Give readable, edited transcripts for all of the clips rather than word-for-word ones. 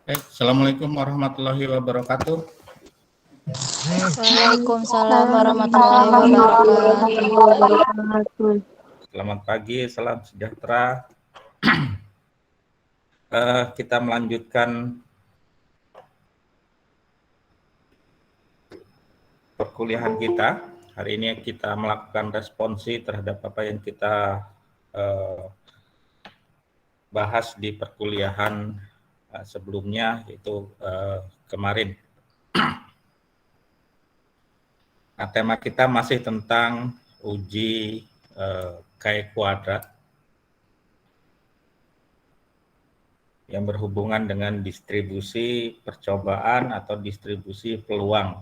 Assalamualaikum warahmatullahi wabarakatuh. Waalaikumsalam warahmatullahi wabarakatuh. Selamat pagi, salam sejahtera. Kita melanjutkan perkuliahan kita. Hari ini kita melakukan responsi terhadap apa yang kita bahas di perkuliahan sebelumnya, yaitu kemarin. Nah, tema kita masih tentang uji Chi kuadrat yang berhubungan dengan distribusi percobaan atau distribusi peluang.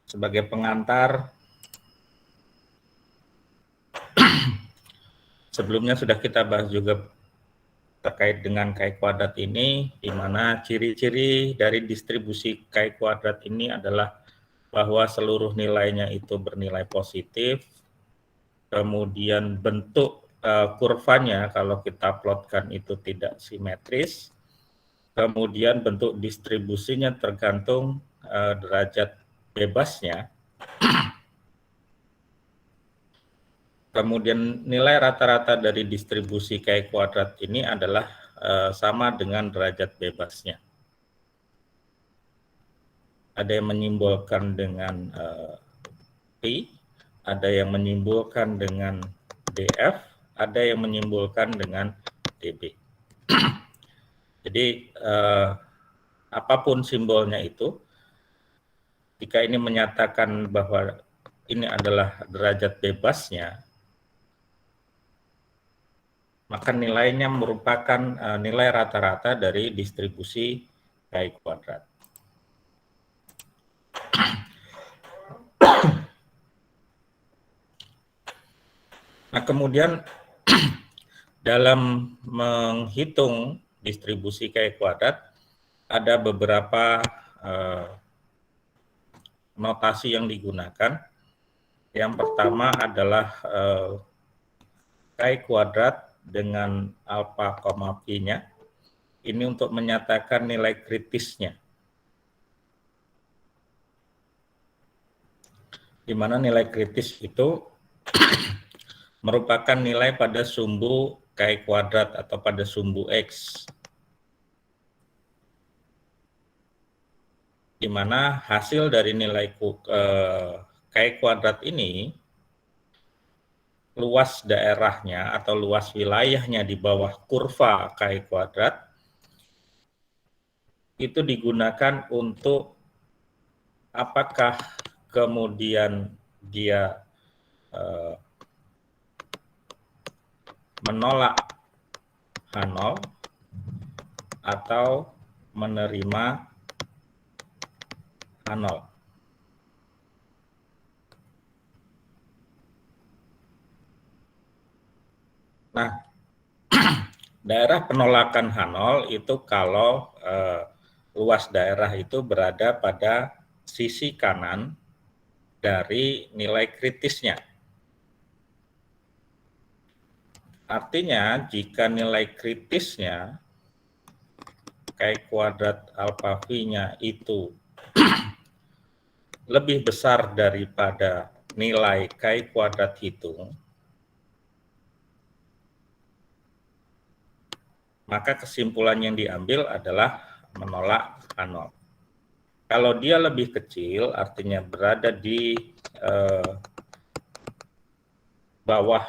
Sebagai pengantar, sebelumnya sudah kita bahas juga terkait dengan Chi kuadrat ini, di mana ciri-ciri dari distribusi Chi kuadrat ini adalah bahwa seluruh nilainya itu bernilai positif, kemudian bentuk kurvanya kalau kita plotkan itu tidak simetris, kemudian bentuk distribusinya tergantung derajat bebasnya, kemudian nilai rata-rata dari distribusi Chi kuadrat ini adalah sama dengan derajat bebasnya. Ada yang menyimbolkan dengan P, ada yang menyimbolkan dengan DF, ada yang menyimbolkan dengan DB. Jadi apapun simbolnya itu, jika ini menyatakan bahwa ini adalah derajat bebasnya, maka nilainya merupakan nilai rata-rata dari distribusi Chi kuadrat. Nah, kemudian dalam menghitung distribusi Chi kuadrat ada beberapa notasi yang digunakan. Yang pertama adalah Chi kuadrat dengan alfa, pi-nya. Ini untuk menyatakan nilai kritisnya. Di mana nilai kritis itu merupakan nilai pada sumbu Chi kuadrat atau pada sumbu X. Di mana hasil dari nilai Chi kuadrat ini, luas daerahnya atau luas wilayahnya di bawah kurva Chi kuadrat, itu digunakan untuk apakah kemudian dia menolak H0 atau menerima H0. Nah, daerah penolakan H0 itu kalau luas daerah itu berada pada sisi kanan dari nilai kritisnya. Artinya, jika nilai kritisnya Chi kuadrat alfa V-nya itu lebih besar daripada nilai Chi kuadrat hitung, maka kesimpulan yang diambil adalah menolak H0. Kalau dia lebih kecil, artinya berada di bawah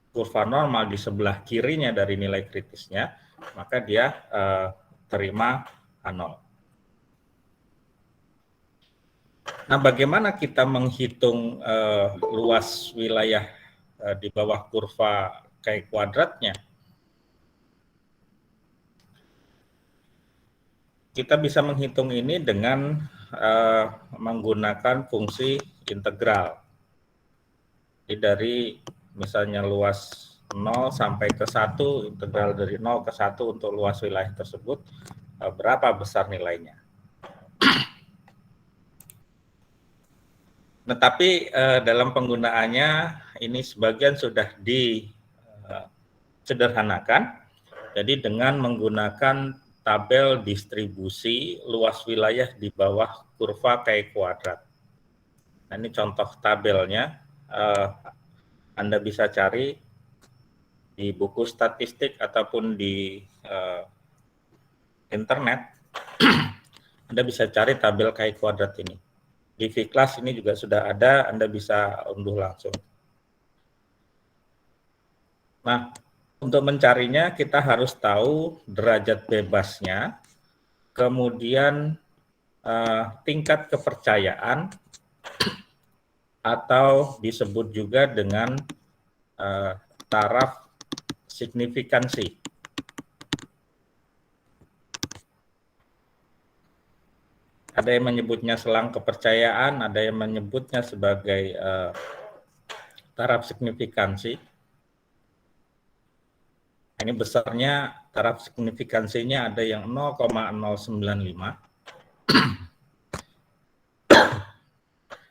kurva normal di sebelah kirinya dari nilai kritisnya, maka dia terima H0. Nah, bagaimana kita menghitung luas wilayah di bawah kurva Chi kuadratnya? Kita bisa menghitung ini dengan menggunakan fungsi integral. Jadi dari misalnya luas 0 sampai ke 1, integral dari 0 ke 1 untuk luas wilayah tersebut, berapa besar nilainya. Nah, tapi dalam penggunaannya ini sebagian sudah disederhanakan, Jadi dengan menggunakan tabel distribusi luas wilayah di bawah kurva Chi kuadrat. Nah, ini contoh tabelnya. Anda bisa cari di buku statistik ataupun di internet. Anda bisa cari tabel Chi kuadrat ini. Di V-Class ini juga sudah ada, Anda bisa unduh langsung. Nah, untuk mencarinya kita harus tahu derajat bebasnya, kemudian tingkat kepercayaan, atau disebut juga dengan taraf signifikansi. Ada yang menyebutnya selang kepercayaan, ada yang menyebutnya sebagai taraf signifikansi. Ini besarnya taraf signifikansinya ada yang 0,095,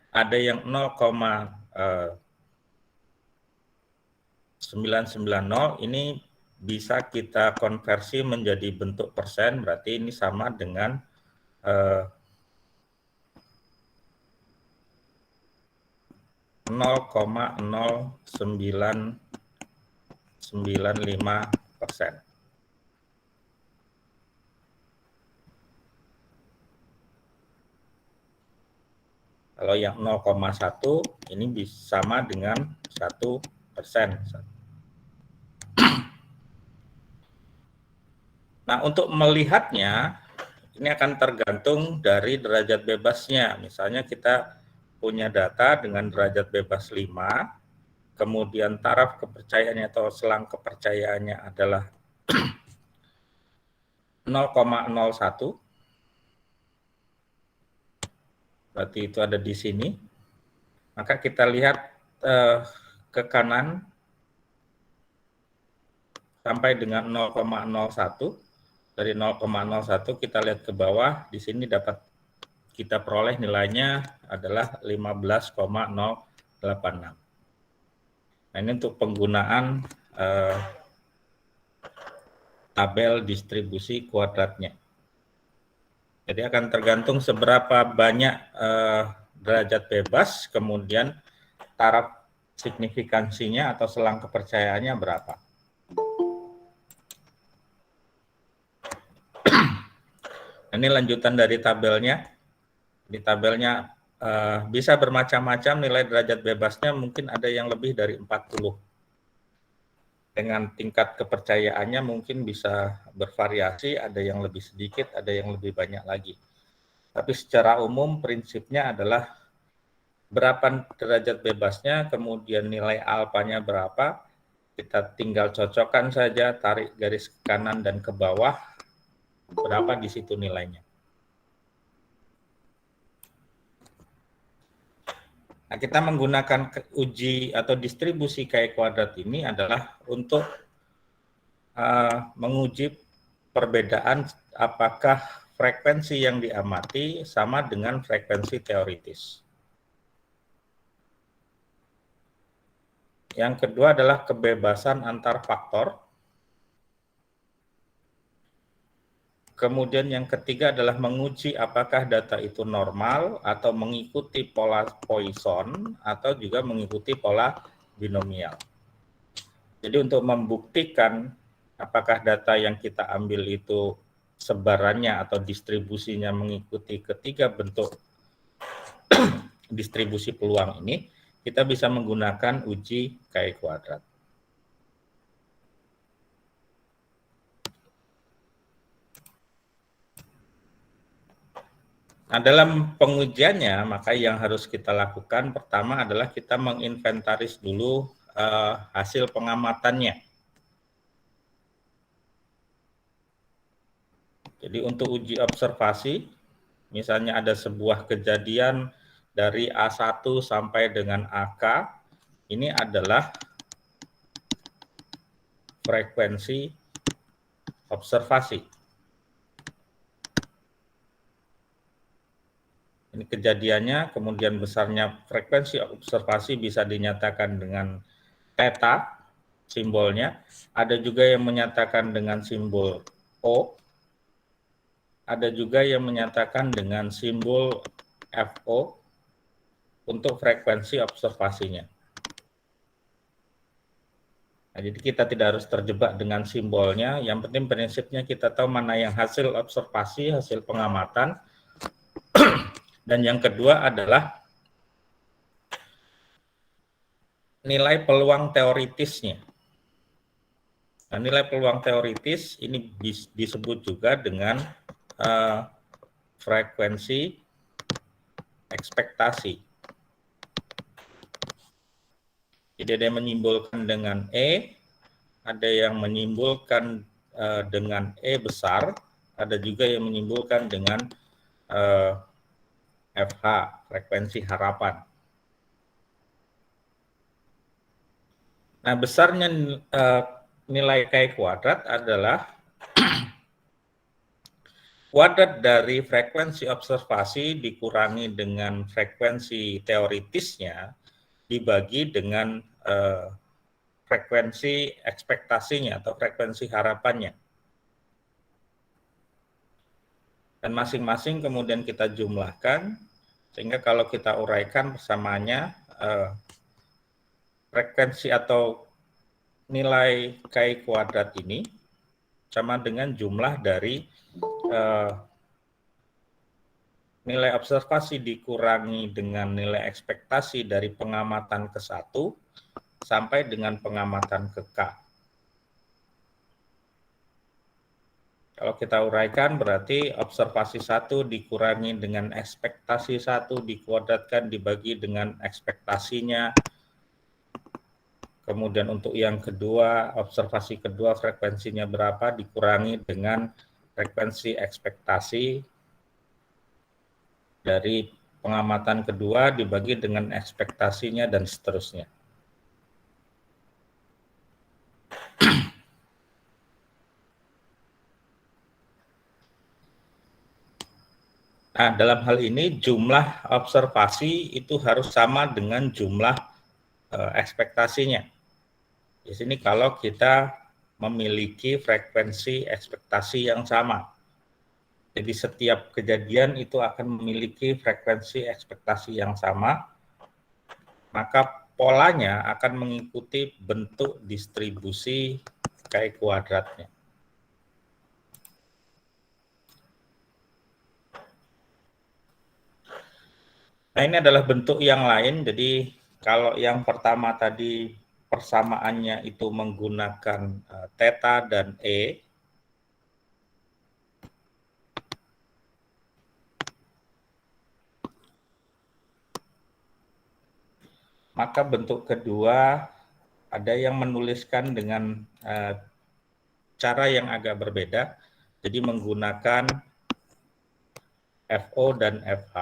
ada yang 0,990. Ini bisa kita konversi menjadi bentuk persen, berarti ini sama dengan 0,0995%. Kalau yang 0,1 ini bisa sama dengan 1%. Nah, untuk melihatnya ini akan tergantung dari derajat bebasnya. Misalnya kita punya data dengan derajat bebas 5, kemudian taraf kepercayaannya atau selang kepercayaannya adalah 0,01. Berarti itu ada di sini. Maka kita lihat ke kanan sampai dengan 0,01. Dari 0,01 kita lihat ke bawah, di sini dapat kita peroleh nilainya adalah 15,086. Nah, ini untuk penggunaan tabel distribusi kuadratnya. Jadi akan tergantung seberapa banyak derajat bebas, kemudian taraf signifikansinya atau selang kepercayaannya berapa. Ini lanjutan dari tabelnya. Di tabelnya bisa bermacam-macam nilai derajat bebasnya, mungkin ada yang lebih dari 40. Dengan tingkat kepercayaannya mungkin bisa bervariasi, ada yang lebih sedikit, ada yang lebih banyak lagi. Tapi secara umum prinsipnya adalah berapa derajat bebasnya, kemudian nilai alfanya berapa, kita tinggal cocokkan saja, tarik garis ke kanan dan ke bawah, berapa di situ nilainya. Nah, kita menggunakan uji atau distribusi Chi kuadrat ini adalah untuk menguji perbedaan apakah frekuensi yang diamati sama dengan frekuensi teoritis. Yang kedua adalah kebebasan antar faktor. Kemudian yang ketiga adalah menguji apakah data itu normal atau mengikuti pola Poisson atau juga mengikuti pola binomial. Jadi untuk membuktikan apakah data yang kita ambil itu sebarannya atau distribusinya mengikuti ketiga bentuk distribusi peluang ini, kita bisa menggunakan uji Chi kuadrat. Nah, dalam pengujiannya, maka yang harus kita lakukan pertama adalah kita menginventaris dulu hasil pengamatannya. Jadi untuk uji observasi, misalnya ada sebuah kejadian dari A1 sampai dengan AK, ini adalah frekuensi observasi. Ini kejadiannya, kemudian besarnya frekuensi observasi bisa dinyatakan dengan theta. simbolnya. Ada juga yang menyatakan dengan simbol O. Ada juga yang menyatakan dengan simbol FO untuk frekuensi observasinya. Nah, jadi kita tidak harus terjebak dengan simbolnya, yang penting prinsipnya kita tahu mana yang hasil observasi, hasil pengamatan, dan yang kedua adalah nilai peluang teoritisnya. Nah, nilai peluang teoritis ini disebut juga dengan frekuensi ekspektasi. Jadi ada yang menyimbolkan dengan E, ada yang menyimbolkan dengan E besar, ada juga yang menyimbolkan dengan FH, frekuensi harapan. Nah, besarnya nilai Chi kuadrat adalah kuadrat dari frekuensi observasi dikurangi dengan frekuensi teoritisnya dibagi dengan frekuensi ekspektasinya atau frekuensi harapannya. Dan masing-masing kemudian kita jumlahkan, sehingga kalau kita uraikan persamaannya, frekuensi atau nilai Chi kuadrat ini sama dengan jumlah dari nilai observasi dikurangi dengan nilai ekspektasi dari pengamatan ke-1 sampai dengan pengamatan ke-K. Kalau kita uraikan berarti observasi 1 dikurangi dengan ekspektasi 1 dikuadratkan dibagi dengan ekspektasinya. Kemudian untuk yang kedua, observasi kedua frekuensinya berapa dikurangi dengan frekuensi ekspektasi dari pengamatan kedua dibagi dengan ekspektasinya dan seterusnya. Nah, dalam hal ini jumlah observasi itu harus sama dengan jumlah ekspektasinya. Di sini kalau kita memiliki frekuensi ekspektasi yang sama. Jadi setiap kejadian itu akan memiliki frekuensi ekspektasi yang sama, maka polanya akan mengikuti bentuk distribusi Chi kuadratnya. Nah, ini adalah bentuk yang lain. Jadi kalau yang pertama tadi persamaannya itu menggunakan theta dan E, maka bentuk kedua ada yang menuliskan dengan cara yang agak berbeda, jadi menggunakan FO dan FH.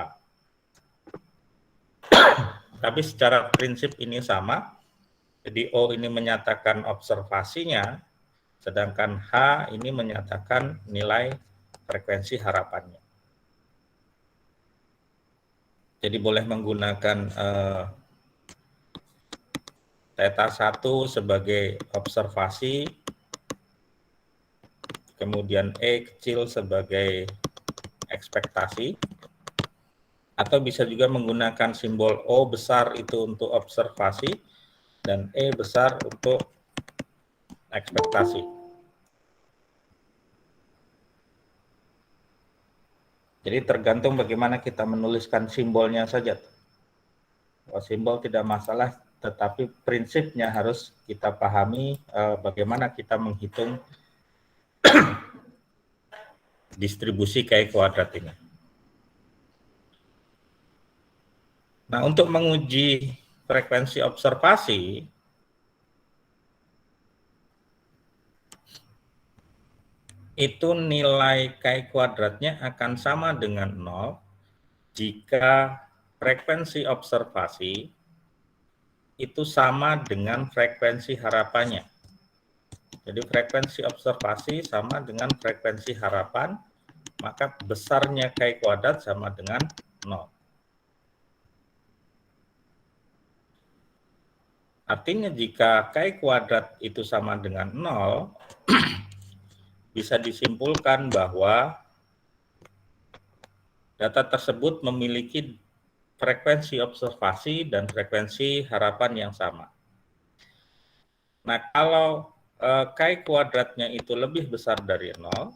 Tapi secara prinsip ini sama, jadi O ini menyatakan observasinya, sedangkan H ini menyatakan nilai frekuensi harapannya. Jadi boleh menggunakan theta 1 sebagai observasi, kemudian E kecil sebagai ekspektasi, atau bisa juga menggunakan simbol O besar itu untuk observasi dan E besar untuk ekspektasi. Jadi tergantung bagaimana kita menuliskan simbolnya saja. Kalau simbol tidak masalah, tetapi prinsipnya harus kita pahami bagaimana kita menghitung distribusi Chi kuadrat ini. Nah, untuk menguji frekuensi observasi, itu nilai Chi kuadratnya akan sama dengan 0 jika frekuensi observasi itu sama dengan frekuensi harapannya. Jadi frekuensi observasi sama dengan frekuensi harapan, maka besarnya Chi kuadrat sama dengan 0. Artinya jika Chi kuadrat itu sama dengan 0, bisa disimpulkan bahwa data tersebut memiliki frekuensi observasi dan frekuensi harapan yang sama. Nah, kalau Chi kuadratnya itu lebih besar dari 0,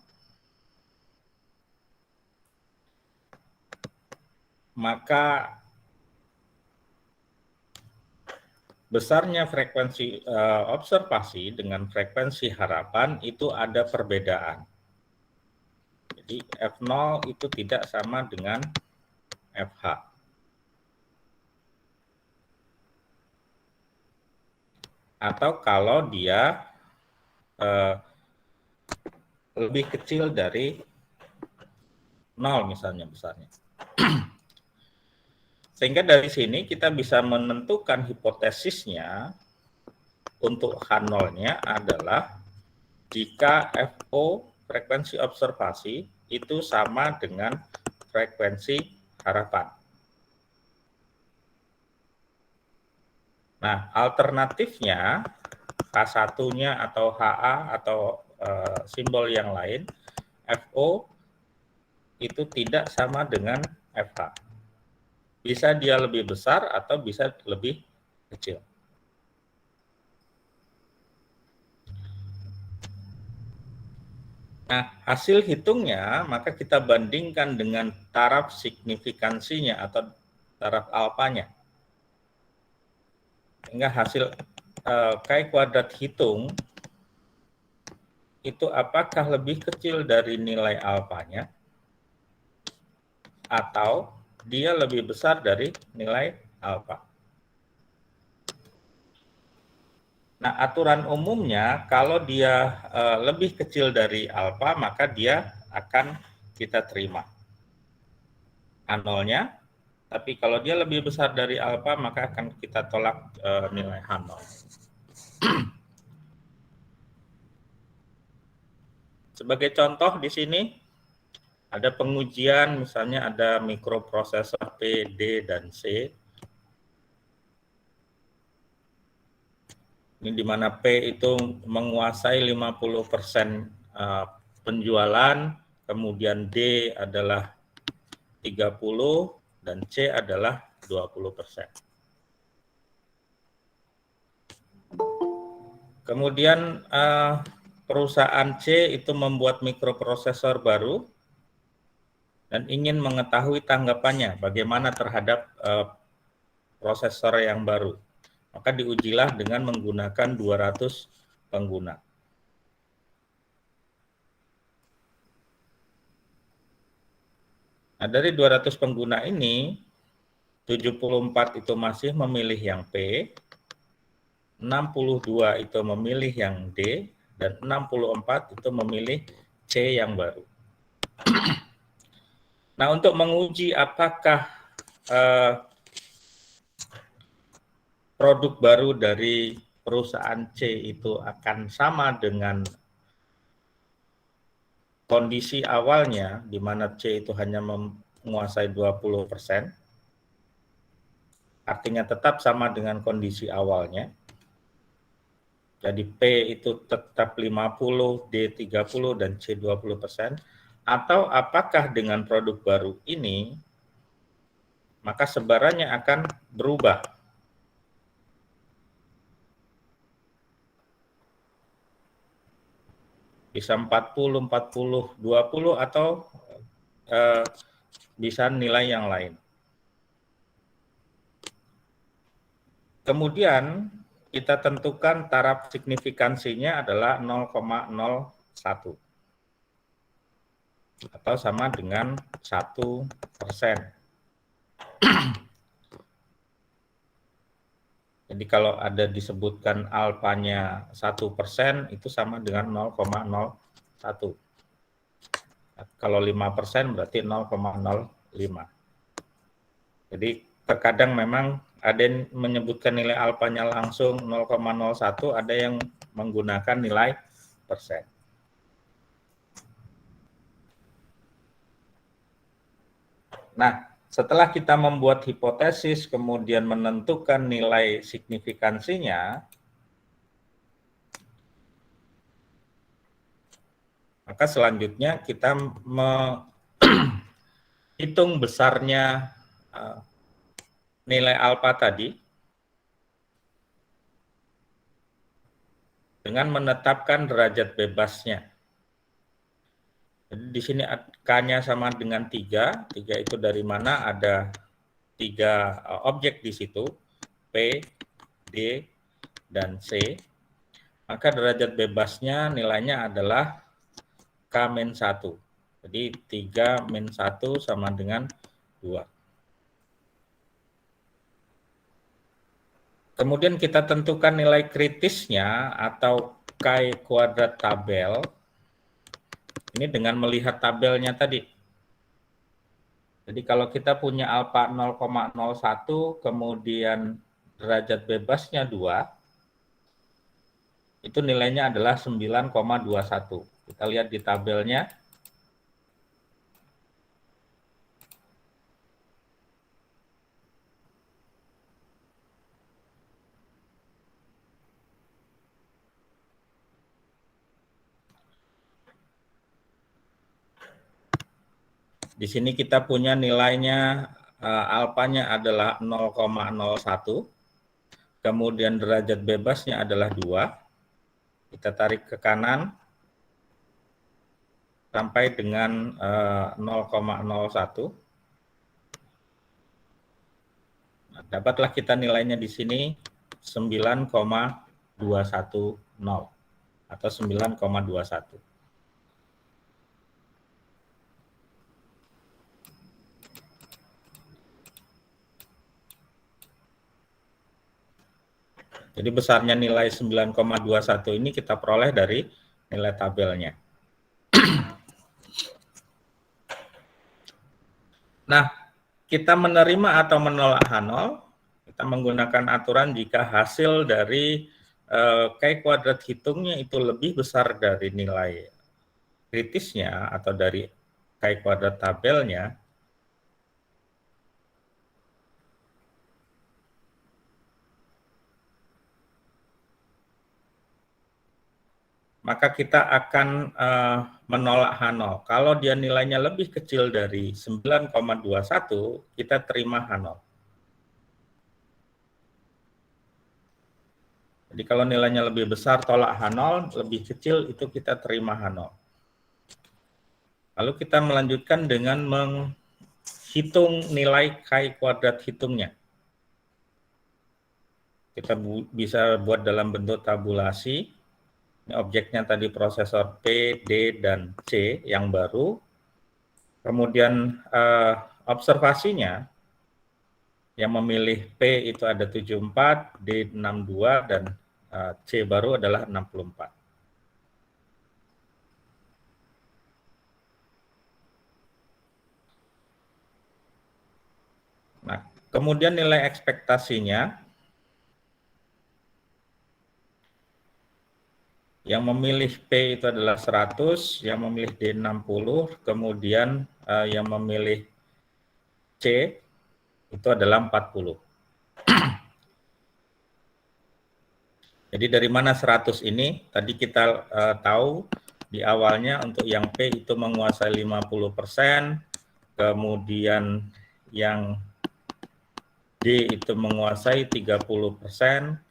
maka besarnya frekuensi observasi dengan frekuensi harapan itu ada perbedaan. Jadi F0 itu tidak sama dengan FH. Atau kalau dia lebih kecil dari 0 misalnya besarnya. Sehingga dari sini kita bisa menentukan hipotesisnya untuk H0-nya adalah jika FO, frekuensi observasi, itu sama dengan frekuensi harapan. Nah, alternatifnya H1-nya atau HA atau simbol yang lain, FO itu tidak sama dengan FH. Bisa dia lebih besar atau bisa lebih kecil. Nah, hasil hitungnya maka kita bandingkan dengan taraf signifikansinya atau taraf alfanya. Sehingga hasil Chi kuadrat hitung itu apakah lebih kecil dari nilai alfanya atau dia lebih besar dari nilai alfa. Nah, aturan umumnya kalau dia lebih kecil dari alfa, maka dia akan kita terima H0-nya. Tapi kalau dia lebih besar dari alfa, maka akan kita tolak nilai H0. Sebagai contoh di sini ada pengujian, misalnya ada mikroprosesor P, D, dan C. Ini di mana P itu menguasai 50% penjualan, kemudian D adalah 30 dan C adalah 20%. Kemudian perusahaan C itu membuat mikroprosesor baru dan ingin mengetahui tanggapannya bagaimana terhadap prosesor yang baru. Maka diujilah dengan menggunakan 200 pengguna. Nah, dari 200 pengguna ini, 74 itu masih memilih yang P, 62 itu memilih yang D, dan 64 itu memilih C yang baru. Nah, untuk menguji apakah produk baru dari perusahaan C itu akan sama dengan kondisi awalnya, di mana C itu hanya menguasai 20%, artinya tetap sama dengan kondisi awalnya. Jadi P itu tetap 50, D 30, dan C 20%. Atau apakah dengan produk baru ini, maka sebarannya akan berubah. Bisa 40, 40, 20, atau bisa nilai yang lain. Kemudian kita tentukan taraf signifikansinya adalah 0,01 atau sama dengan 1%. Jadi kalau ada disebutkan alfanya 1%, itu sama dengan 0,01. Kalau 5% berarti 0,05. Jadi terkadang memang ada yang menyebutkan nilai alfanya langsung 0,01, ada yang menggunakan nilai persen. Nah, Setelah kita membuat hipotesis, kemudian menentukan nilai signifikansinya, maka selanjutnya kita menghitung besarnya nilai alfa tadi dengan menetapkan derajat bebasnya. Jadi di sini K-nya sama dengan 3. 3 itu dari mana? Ada 3 objek di situ, P, D, dan C. Maka derajat bebasnya nilainya adalah K-1. Jadi 3-1 sama dengan 2. Kemudian kita tentukan nilai kritisnya atau Chi-kuadrat tabel. Ini dengan melihat tabelnya tadi. Jadi kalau kita punya alfa 0,01, kemudian derajat bebasnya 2, itu nilainya adalah 9,21. Kita lihat di tabelnya. Di sini kita punya nilainya, alfanya adalah 0,01, kemudian derajat bebasnya adalah 2. Kita tarik ke kanan sampai dengan 0,01. Nah, dapatlah kita nilainya di sini 9,210 atau 9,21. Jadi besarnya nilai 9,21 ini kita peroleh dari nilai tabelnya. Nah, kita menerima atau menolak H0, kita menggunakan aturan jika hasil dari Chi-kuadrat hitungnya itu lebih besar dari nilai kritisnya atau dari Chi-kuadrat tabelnya, maka kita akan menolak H0. Kalau dia nilainya lebih kecil dari 9,21, kita terima H0. Jadi kalau nilainya lebih besar, tolak H0, lebih kecil, itu kita terima H0. Lalu kita melanjutkan dengan menghitung nilai Chi-kuadrat hitungnya. Kita bisa buat dalam bentuk tabulasi. Objeknya tadi prosesor P, D, dan C yang baru. Kemudian observasinya yang memilih P itu ada 74, D 62, dan C baru adalah 64. Nah, kemudian nilai ekspektasinya yang memilih P itu adalah 100, yang memilih D 60, kemudian yang memilih C itu adalah 40. Jadi dari mana 100 ini? Tadi kita tahu di awalnya untuk yang P itu menguasai 50%, kemudian yang D itu menguasai 30%,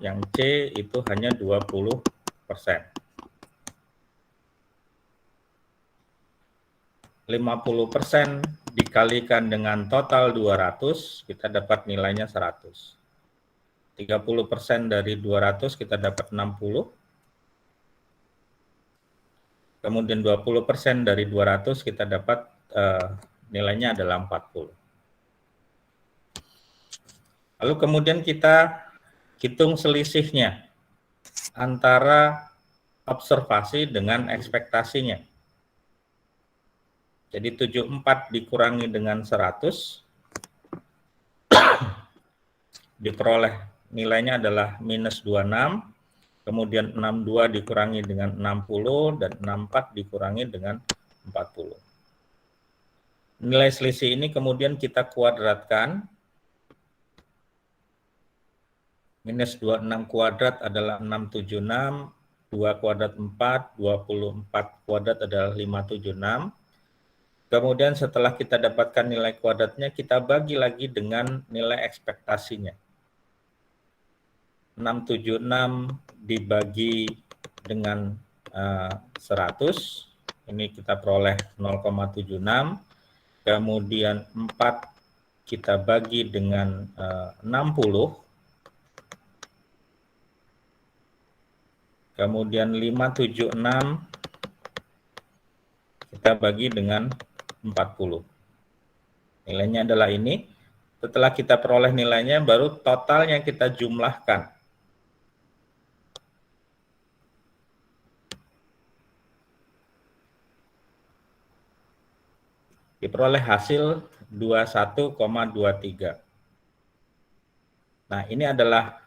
yang C itu hanya 20%. 50% dikalikan dengan total 200, kita dapat nilainya 100. 30% dari 200 kita dapat 60. Kemudian 20% dari 200 kita dapat nilainya adalah 40. Lalu kemudian kita hitung selisihnya antara observasi dengan ekspektasinya. Jadi 74 dikurangi dengan 100, diperoleh nilainya adalah minus 26, kemudian 62 dikurangi dengan 60, dan 64 dikurangi dengan 40. Nilai selisih ini kemudian kita kuadratkan. Minus 26 kuadrat adalah 676, 2 kuadrat 4, 24 kuadrat adalah 576. Kemudian setelah kita dapatkan nilai kuadratnya, kita bagi lagi dengan nilai ekspektasinya. 676 dibagi dengan 100, ini kita peroleh 0,76. Kemudian 4 kita bagi dengan 60. Kemudian 576 kita bagi dengan 40. Nilainya adalah ini. Setelah kita peroleh nilainya, baru totalnya kita jumlahkan. Diperoleh hasil 21,23. Nah, ini adalah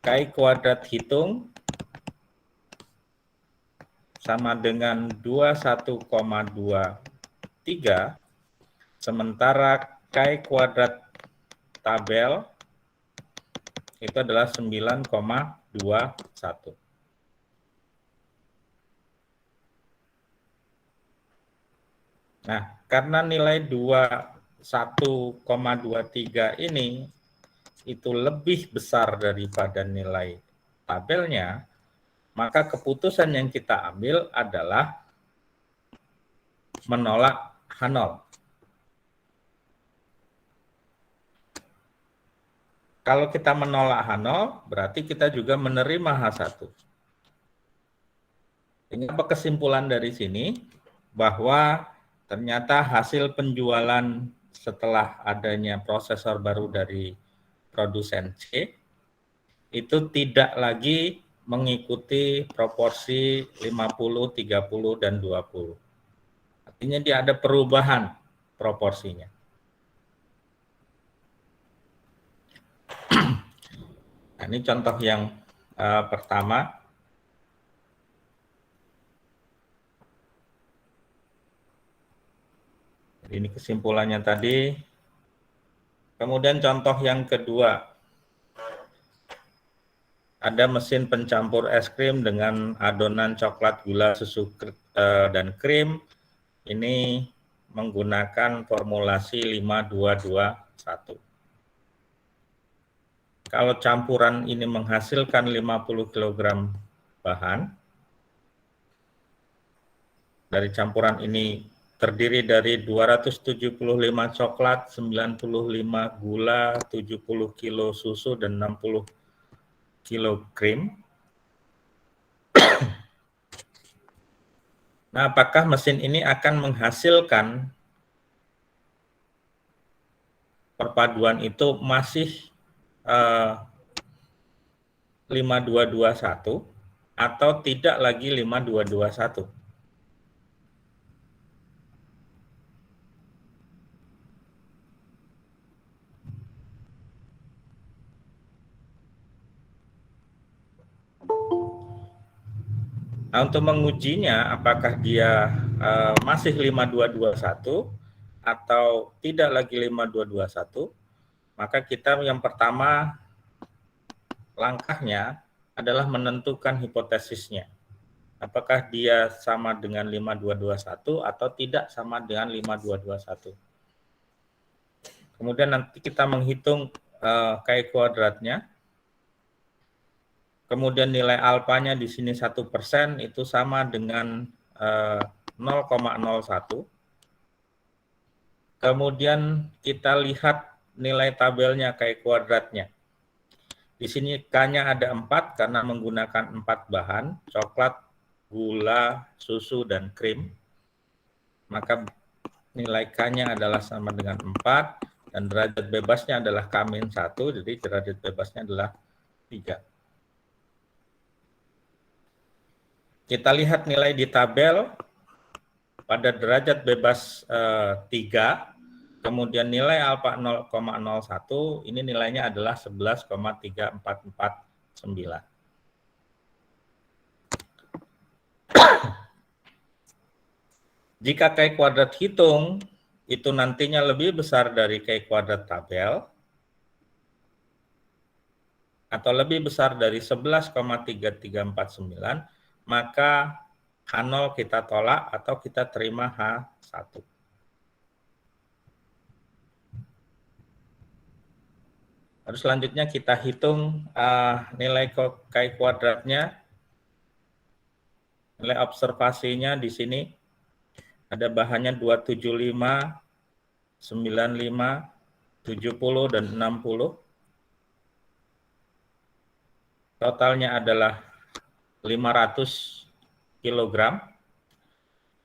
KI kuadrat hitung sama dengan 21,23, sementara KI kuadrat tabel itu adalah 9,21. Nah, karena nilai 21,23 ini itu lebih besar daripada nilai tabelnya, maka keputusan yang kita ambil adalah menolak H0. Kalau kita menolak H0, berarti kita juga menerima H1. Ini apa kesimpulan dari sini? Bahwa ternyata hasil penjualan setelah adanya prosesor baru dari produsen C itu tidak lagi mengikuti proporsi 50, 30, dan 20. Artinya dia ada perubahan proporsinya. Nah, ini contoh yang pertama. Ini kesimpulannya tadi. Kemudian contoh yang kedua. Ada mesin pencampur es krim dengan adonan coklat, gula, susu, dan krim. Ini menggunakan formulasi 5221. Kalau campuran ini menghasilkan 50 kg bahan, dari campuran ini terdiri dari 275 coklat, 95 gula, 70 kilo susu, dan 60 kilo krim. Nah, apakah mesin ini akan menghasilkan perpaduan itu masih 5221 atau tidak lagi 5221? Nah, untuk mengujinya apakah dia masih 5221 atau tidak lagi 5221, maka kita yang pertama langkahnya adalah menentukan hipotesisnya. Apakah dia sama dengan 5221 atau tidak sama dengan 5221. Kemudian nanti kita menghitung KI kuadratnya. Kemudian nilai alfanya di sini 1% itu sama dengan 0,01. Kemudian kita lihat nilai tabelnya KI kuadratnya. Di sini K-nya ada 4 karena menggunakan 4 bahan, coklat, gula, susu, dan krim. Maka nilai K-nya adalah sama dengan 4, dan derajat bebasnya adalah K-1, jadi derajat bebasnya adalah 3. Kita lihat nilai di tabel pada derajat bebas 3, kemudian nilai alfa 0,01, ini nilainya adalah 11,3449. Jika KI kuadrat hitung itu nantinya lebih besar dari Chi kuadrat tabel, atau lebih besar dari 11,3349, maka H0 kita tolak atau kita terima H1. Terus selanjutnya kita hitung nilai Chi kuadratnya, nilai observasinya di sini ada bahannya 275, 95, 70, dan 60. Totalnya adalah 500 kg.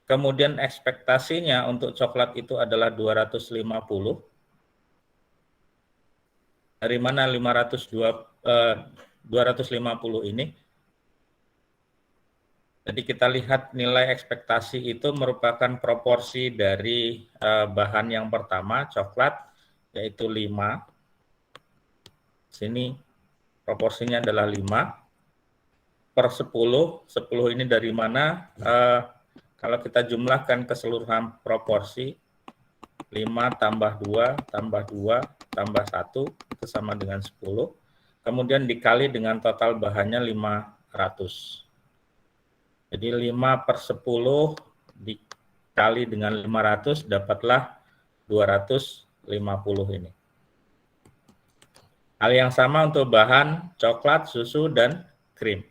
Kemudian ekspektasinya untuk coklat itu adalah 250. Dari mana 250 ini? Jadi kita lihat nilai ekspektasi itu merupakan proporsi dari bahan yang pertama, coklat, yaitu 5. Sini proporsinya adalah 5/10. 10 ini dari mana? Kalau kita jumlahkan keseluruhan proporsi, 5 tambah 2 tambah 2 tambah 1 itu sama dengan 10. Kemudian dikali dengan total bahannya 500. Jadi 5/10 dikali dengan 500 dapatlah 250 ini. Hal yang sama untuk bahan coklat, susu, dan krim.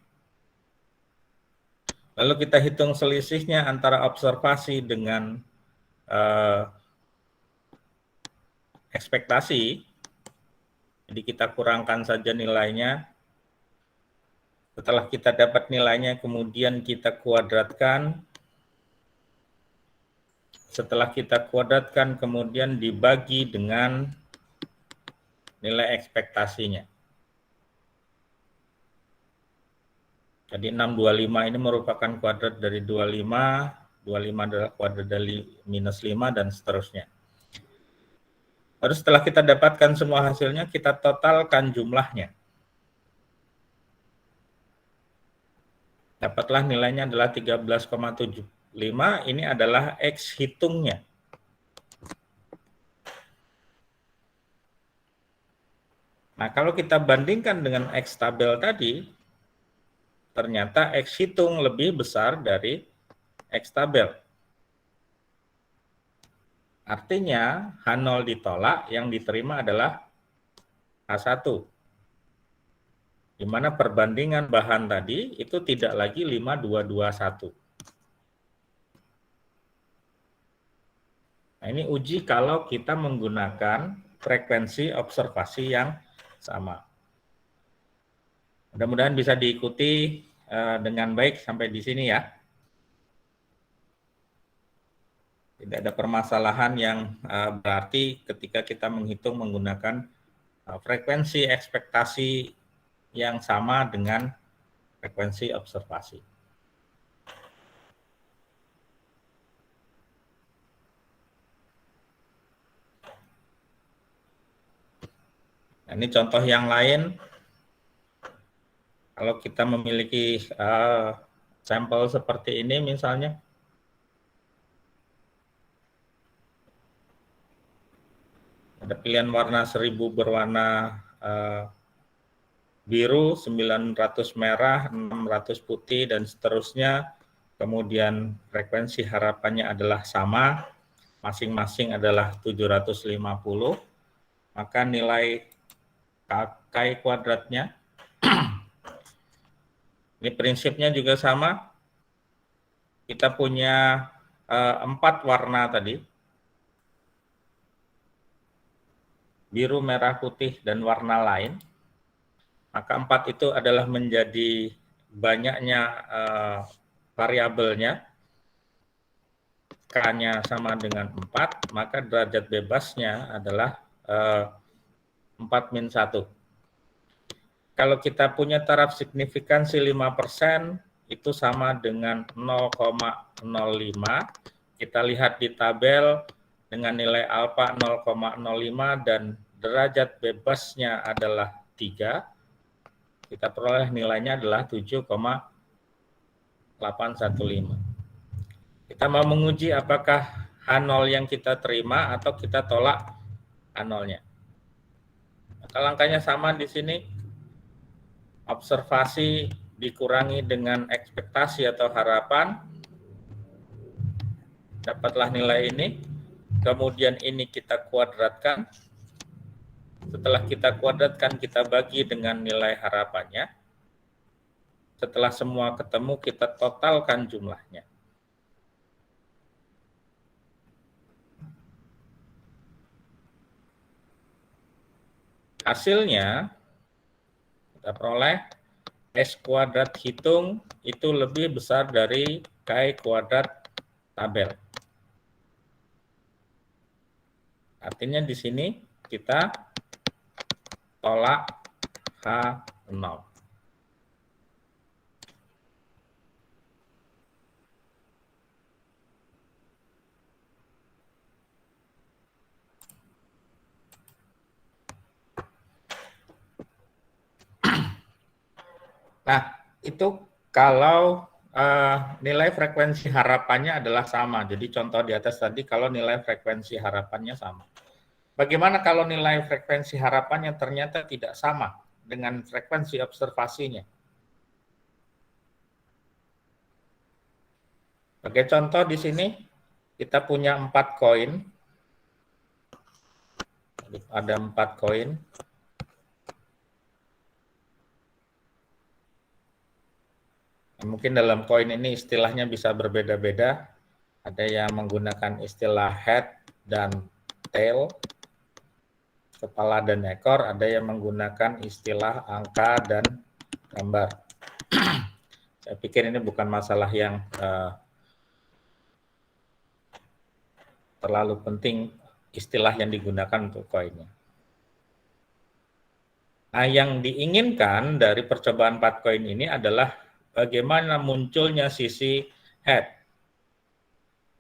Lalu kita hitung selisihnya antara observasi dengan ekspektasi. Jadi kita kurangkan saja nilainya. Setelah kita dapat nilainya, kemudian kita kuadratkan. Setelah kita kuadratkan, kemudian dibagi dengan nilai ekspektasinya. Jadi 625 ini merupakan kuadrat dari 25, 25 adalah kuadrat dari -5, dan seterusnya. Terus setelah kita dapatkan semua hasilnya, kita totalkan jumlahnya. Dapatlah nilainya adalah 13,75, ini adalah X hitungnya. Nah, kalau kita bandingkan dengan X tabel tadi, ternyata X hitung lebih besar dari X tabel. Artinya H0 ditolak, yang diterima adalah H1. Di mana perbandingan bahan tadi itu tidak lagi 5221. Nah, ini uji kalau kita menggunakan frekuensi observasi yang sama. Mudah-mudahan bisa diikuti dengan baik sampai di sini ya. Tidak ada permasalahan yang berarti ketika kita menghitung menggunakan frekuensi ekspektasi yang sama dengan frekuensi observasi. Nah, ini contoh yang lain. Kalau kita memiliki sampel seperti ini misalnya, ada pilihan warna 1000 berwarna biru, 900 merah, 600 putih, dan seterusnya. Kemudian frekuensi harapannya adalah sama, masing-masing adalah 750, maka nilai Chi kuadratnya, ini prinsipnya juga sama. Kita punya 4 warna tadi, biru, merah, putih, dan warna lain. Maka 4 itu adalah menjadi banyaknya variabelnya. K-nya sama dengan 4, maka derajat bebasnya adalah 4-1. Kalau kita punya taraf signifikansi 5%, itu sama dengan 0,05. Kita lihat di tabel dengan nilai alfa 0,05 dan derajat bebasnya adalah 3. Kita peroleh nilainya adalah 7,815. Kita mau menguji apakah H0 yang kita terima atau kita tolak H0-nya. Maka langkahnya sama di sini. Observasi dikurangi dengan ekspektasi atau harapan. Dapatlah nilai ini. Kemudian ini kita kuadratkan. Setelah kita kuadratkan, kita bagi dengan nilai harapannya. Setelah semua ketemu, kita totalkan jumlahnya. Hasilnya, kita peroleh S kuadrat hitung itu lebih besar dari K kuadrat tabel. Artinya di sini kita tolak H0. Nah, itu kalau nilai frekuensi harapannya adalah sama. Jadi contoh di atas tadi kalau nilai frekuensi harapannya sama. Bagaimana kalau nilai frekuensi harapannya ternyata tidak sama dengan frekuensi observasinya? Sebagai contoh di sini kita punya 4 koin. Ada 4 koin. Mungkin dalam koin ini istilahnya bisa berbeda-beda. Ada yang menggunakan istilah head dan tail, kepala dan ekor. Ada yang menggunakan istilah angka dan gambar. Saya pikir ini bukan masalah yang terlalu penting istilah yang digunakan untuk koinnya. Nah, yang diinginkan dari percobaan 4 koin ini adalah bagaimana munculnya sisi head.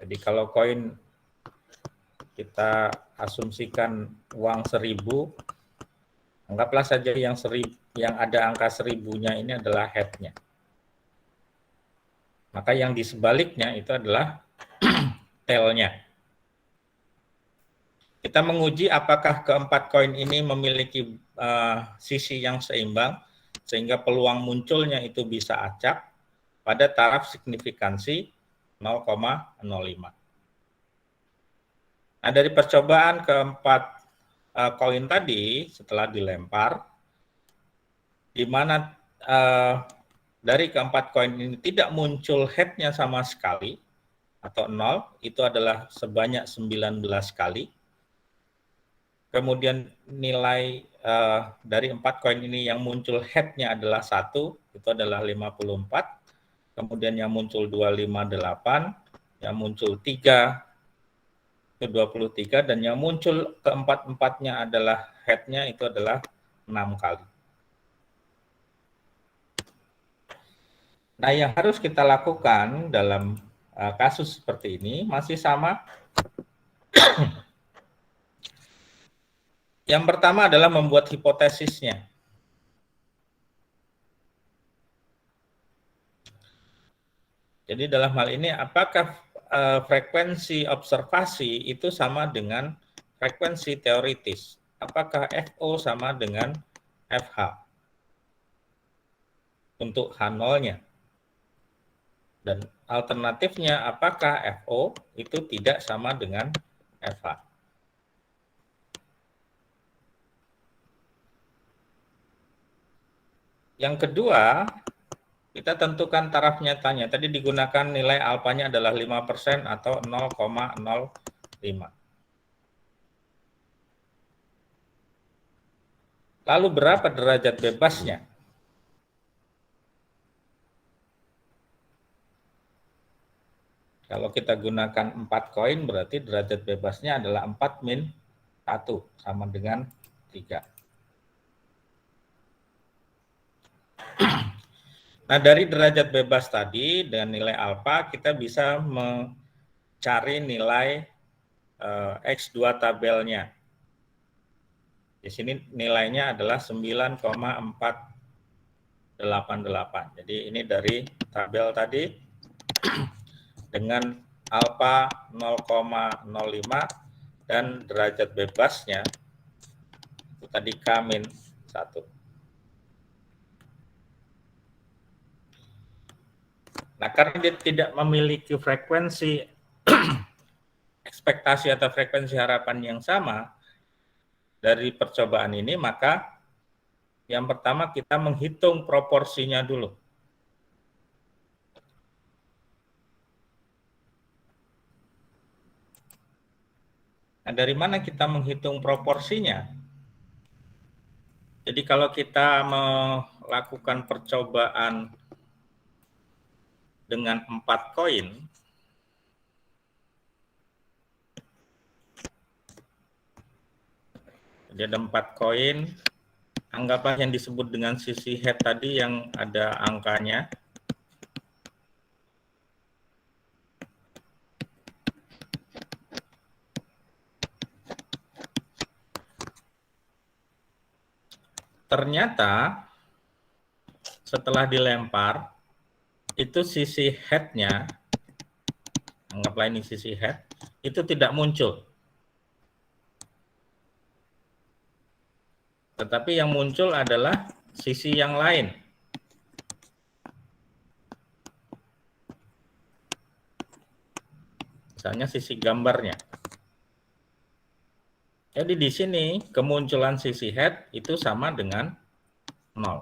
Jadi kalau koin kita asumsikan uang 1000, anggaplah saja yang ada angka 1000-nya ini adalah head-nya. Maka yang di sebaliknya itu adalah tail-nya. Kita menguji apakah keempat koin ini memiliki sisi yang seimbang, sehingga peluang munculnya itu bisa acak pada taraf signifikansi 0,05. Nah, dari percobaan keempat koin tadi setelah dilempar, di mana dari keempat koin ini tidak muncul head-nya sama sekali, atau 0, itu adalah sebanyak 19 kali. Kemudian nilai dari 4 koin ini yang muncul head-nya adalah 1, itu adalah 54. Kemudian yang muncul 258, yang muncul 3, itu 23, dan yang muncul keempat-empatnya adalah head-nya itu adalah 6 kali. Nah, yang harus kita lakukan dalam kasus seperti ini masih sama. Yang pertama adalah membuat hipotesisnya. Jadi dalam hal ini apakah frekuensi observasi itu sama dengan frekuensi teoritis? Apakah FO sama dengan FH untuk H0-nya? Dan alternatifnya apakah FO itu tidak sama dengan FH? Yang kedua, kita tentukan taraf nyatanya. Tadi digunakan nilai alfanya adalah 5% atau 0,05. Lalu berapa derajat bebasnya? Kalau kita gunakan 4 koin, berarti derajat bebasnya adalah 4 min 1, sama dengan 3. Nah, dari derajat bebas tadi dengan nilai alfa kita bisa mencari nilai X2 tabelnya. Di sini nilainya adalah 9,488. Jadi ini dari tabel tadi dengan alfa 0,05 dan derajat bebasnya itu tadi K-1. Nah, karena dia tidak memiliki frekuensi ekspektasi atau frekuensi harapan yang sama dari percobaan ini, maka yang pertama kita menghitung proporsinya dulu. Nah, dari mana kita menghitung proporsinya? Jadi kalau kita melakukan percobaan dengan 4 koin, jadi ada 4 koin, anggaplah yang disebut dengan sisi head tadi yang ada angkanya. Ternyata setelah dilempar, itu sisi head-nya, anggaplah ini sisi head, itu tidak muncul. Tetapi yang muncul adalah sisi yang lain. Misalnya sisi gambarnya. Jadi di sini kemunculan sisi head itu sama dengan 0.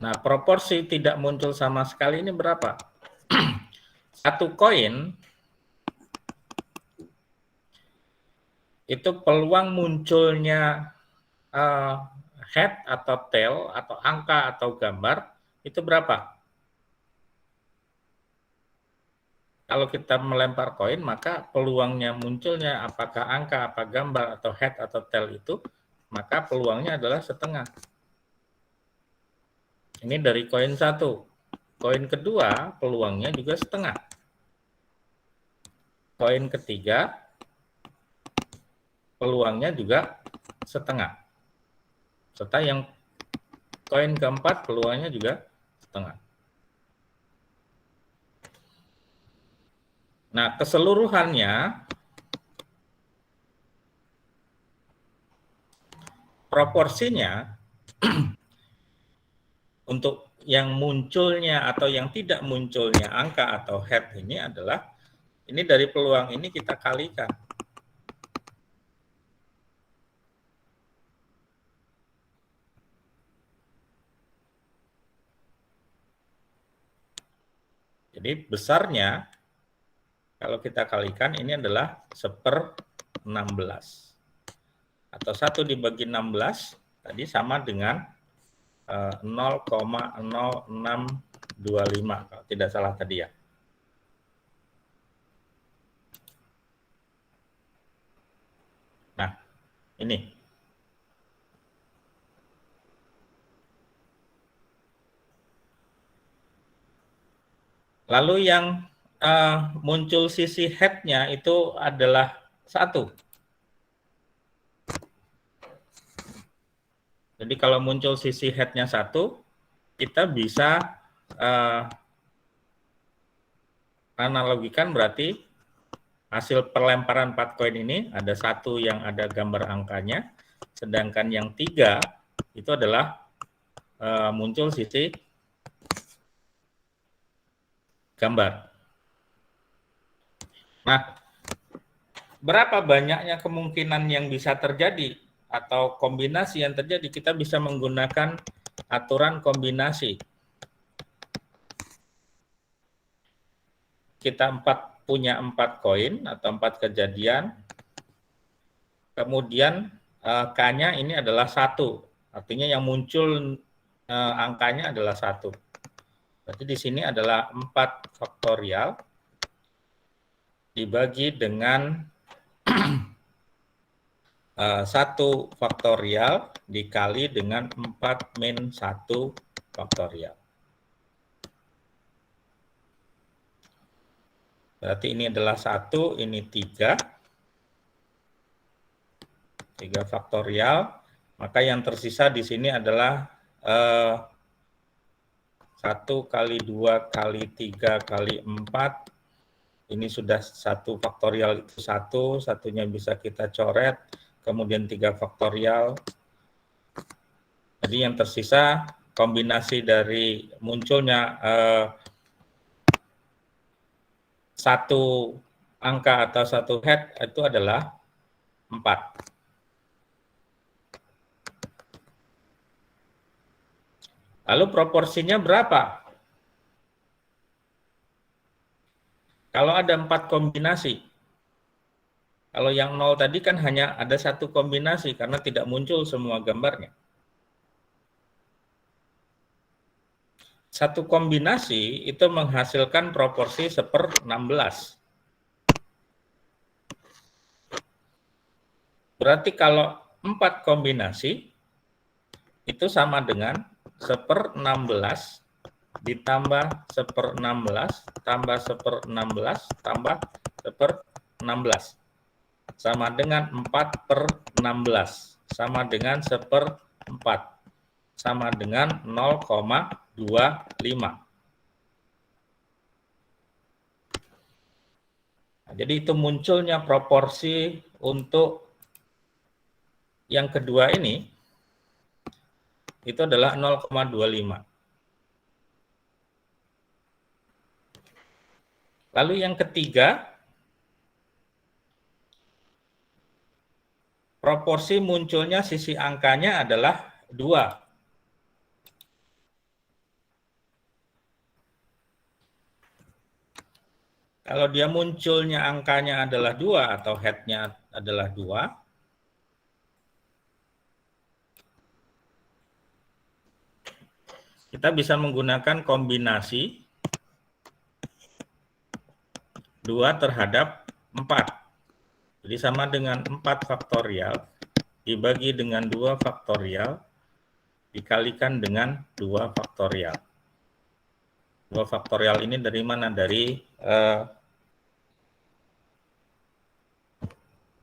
Nah, proporsi tidak muncul sama sekali ini berapa? Satu koin itu peluang munculnya head atau tail atau angka atau gambar itu berapa? Kalau kita melempar koin, maka peluangnya munculnya apakah angka, apa gambar, atau head atau tail itu, maka peluangnya adalah setengah. Ini dari koin 1. Koin kedua, peluangnya juga setengah. Koin ketiga, peluangnya juga setengah. Serta yang koin keempat, peluangnya juga setengah. Nah, keseluruhannya proporsinya untuk yang munculnya atau yang tidak munculnya angka atau head ini adalah ini dari peluang ini kita kalikan. Jadi besarnya kalau kita kalikan ini adalah 1/16. Atau 1 dibagi 16 tadi sama dengan 0,0625 kalau tidak salah tadi ya. Nah, ini. Lalu yang muncul sisi head-nya itu adalah 1. Jadi kalau muncul sisi head-nya 1, kita bisa analogikan berarti hasil perlemparan 4 koin ini ada 1 yang ada gambar angkanya, sedangkan yang 3 itu adalah muncul sisi gambar. Nah, berapa banyaknya kemungkinan yang bisa terjadi atau kombinasi yang terjadi? Kita bisa menggunakan aturan kombinasi. Kita punya 4 koin atau 4 kejadian, kemudian K-nya ini adalah 1, artinya yang muncul angkanya adalah 1. Berarti di sini adalah 4 faktorial dibagi dengan 1 faktorial dikali dengan 4 min 1 faktorial. Berarti ini adalah 1, ini 3. 3 faktorial, maka yang tersisa di sini adalah 1 kali 2 kali 3 kali 4. Ini sudah 1 faktorial itu 1, satunya bisa kita coret, kemudian 3 faktorial. Jadi yang tersisa kombinasi dari munculnya satu angka atau satu head itu adalah 4. Lalu proporsinya berapa? Kalau ada 4 kombinasi. Kalau yang 0 tadi kan hanya ada 1 kombinasi karena tidak muncul semua gambarnya. Satu kombinasi itu menghasilkan proporsi 1/16. Berarti kalau 4 kombinasi itu sama dengan 1/16 ditambah 1/16 tambah 1/16 tambah 1/16 sama dengan 4/16 sama dengan 1/4 sama dengan 0,25. Nah, jadi itu munculnya proporsi untuk yang kedua ini itu adalah 0,25. Lalu yang ketiga, proporsi munculnya sisi angkanya adalah 2. Kalau dia munculnya angkanya adalah 2 atau head-nya adalah 2, kita bisa menggunakan kombinasi 2 terhadap 4. Jadi sama dengan 4 faktorial dibagi dengan 2 faktorial dikalikan dengan 2 faktorial. 2 faktorial ini dari mana? Dari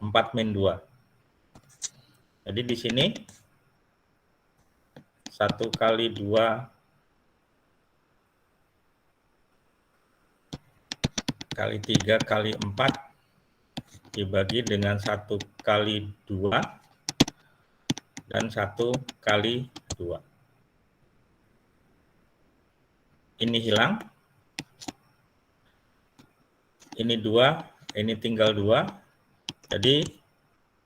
4 min 2. Jadi di sini 1 kali 2 kali 3 kali 4 dibagi dengan 1 kali 2 dan 1 kali 2. Ini hilang. Ini 2, ini tinggal 2. Jadi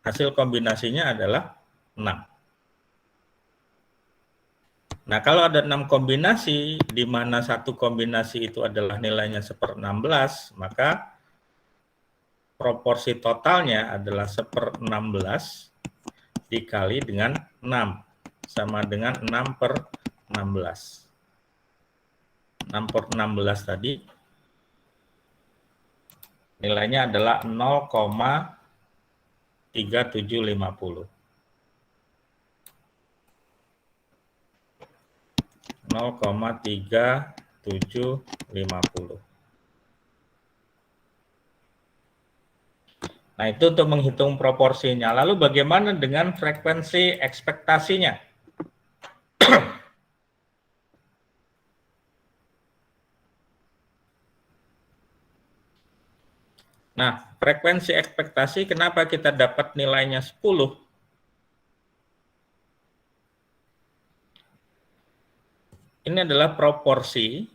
hasil kombinasinya adalah 6. Nah, kalau ada 6 kombinasi, di mana satu kombinasi itu adalah nilainya 1/16, maka proporsi totalnya adalah 1/16 dikali dengan 6, sama dengan 6/16. 6/16 tadi nilainya adalah 0,3750. 0,3750. Nah, itu untuk menghitung proporsinya. Lalu bagaimana dengan frekuensi ekspektasinya? Nah, frekuensi ekspektasi kenapa kita dapat nilainya 10? Ini adalah proporsi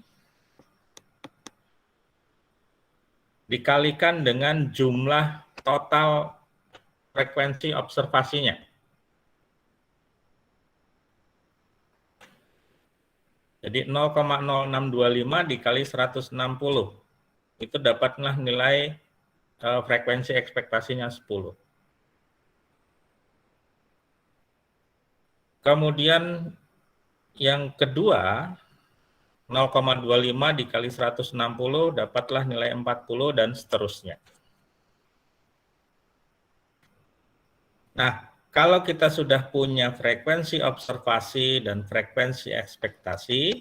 dikalikan dengan jumlah total frekuensi observasinya. Jadi 0,0625 dikali 160. Itu dapatlah nilai frekuensi ekspektasinya 10. Kemudian yang kedua, 0,25 dikali 160 dapatlah nilai 40 dan seterusnya. Nah, kalau kita sudah punya frekuensi observasi dan frekuensi ekspektasi,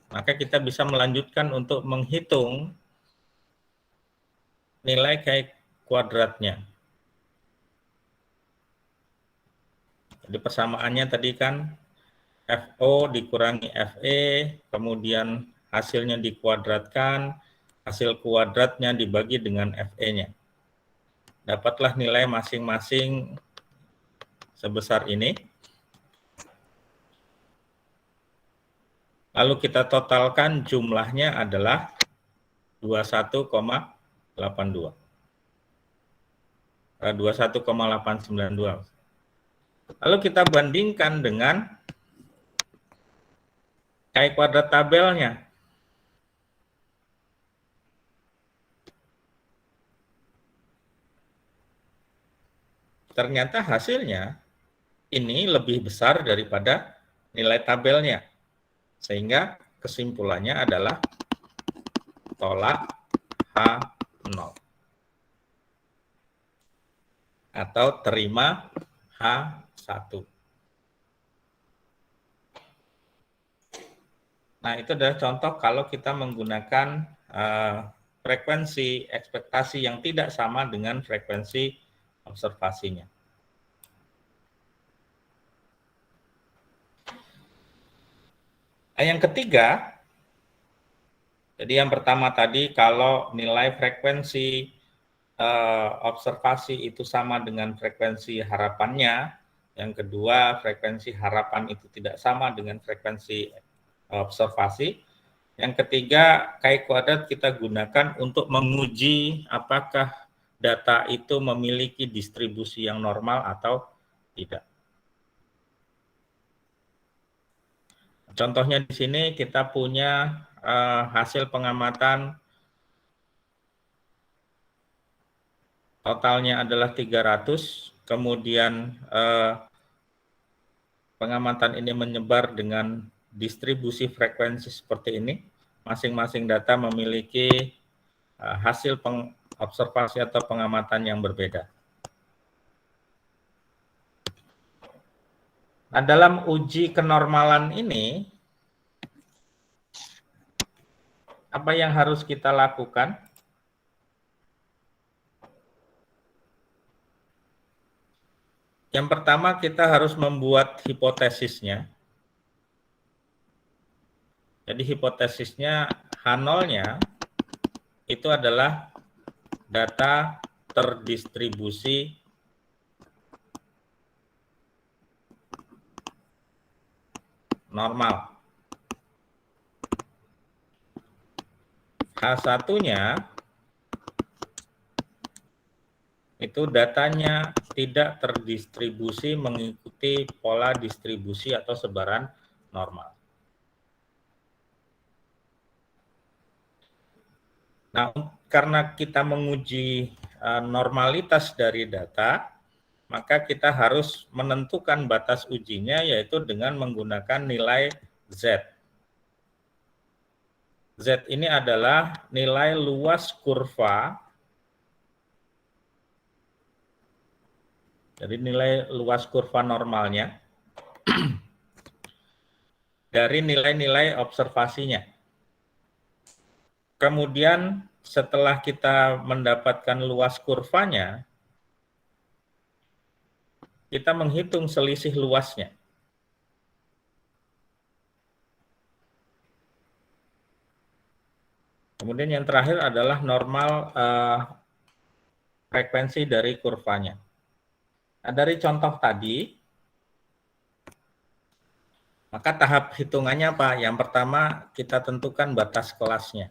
maka kita bisa melanjutkan untuk menghitung nilai Chi kuadratnya. Jadi persamaannya tadi kan FO dikurangi FE, kemudian hasilnya dikuadratkan, hasil kuadratnya dibagi dengan FE-nya. Dapatlah nilai masing-masing sebesar ini. Lalu kita totalkan jumlahnya adalah 21,82. 21,892. Lalu kita bandingkan dengan Chi kuadrat tabelnya. Ternyata hasilnya ini lebih besar daripada nilai tabelnya. Sehingga kesimpulannya adalah tolak H0. Atau terima H1. Nah, itu adalah contoh kalau kita menggunakan frekuensi ekspektasi yang tidak sama dengan frekuensi observasinya. Nah, yang ketiga, jadi yang pertama tadi kalau nilai frekuensi observasi itu sama dengan frekuensi harapannya, yang kedua frekuensi harapan itu tidak sama dengan frekuensi observasi, yang ketiga Chi kuadrat kita gunakan untuk menguji apakah data itu memiliki distribusi yang normal atau tidak. Contohnya di sini kita punya hasil pengamatan totalnya adalah 300, kemudian pengamatan ini menyebar dengan distribusi frekuensi seperti ini. Masing-masing data memiliki hasil observasi atau pengamatan yang berbeda. Nah, dalam uji kenormalan ini, apa yang harus kita lakukan? Yang pertama, kita harus membuat hipotesisnya. Jadi hipotesisnya H0-nya itu adalah data terdistribusi normal. H1-nya itu datanya tidak terdistribusi mengikuti pola distribusi atau sebaran normal. Nah, karena kita menguji normalitas dari data, maka kita harus menentukan batas ujinya yaitu dengan menggunakan nilai Z. Z ini adalah nilai luas kurva. Jadi nilai luas kurva normalnya dari nilai-nilai observasinya. Kemudian setelah kita mendapatkan luas kurvanya, kita menghitung selisih luasnya. Kemudian yang terakhir adalah normal frekuensi dari kurvanya. Nah, dari contoh tadi, maka tahap hitungannya apa? Yang pertama, kita tentukan batas kelasnya.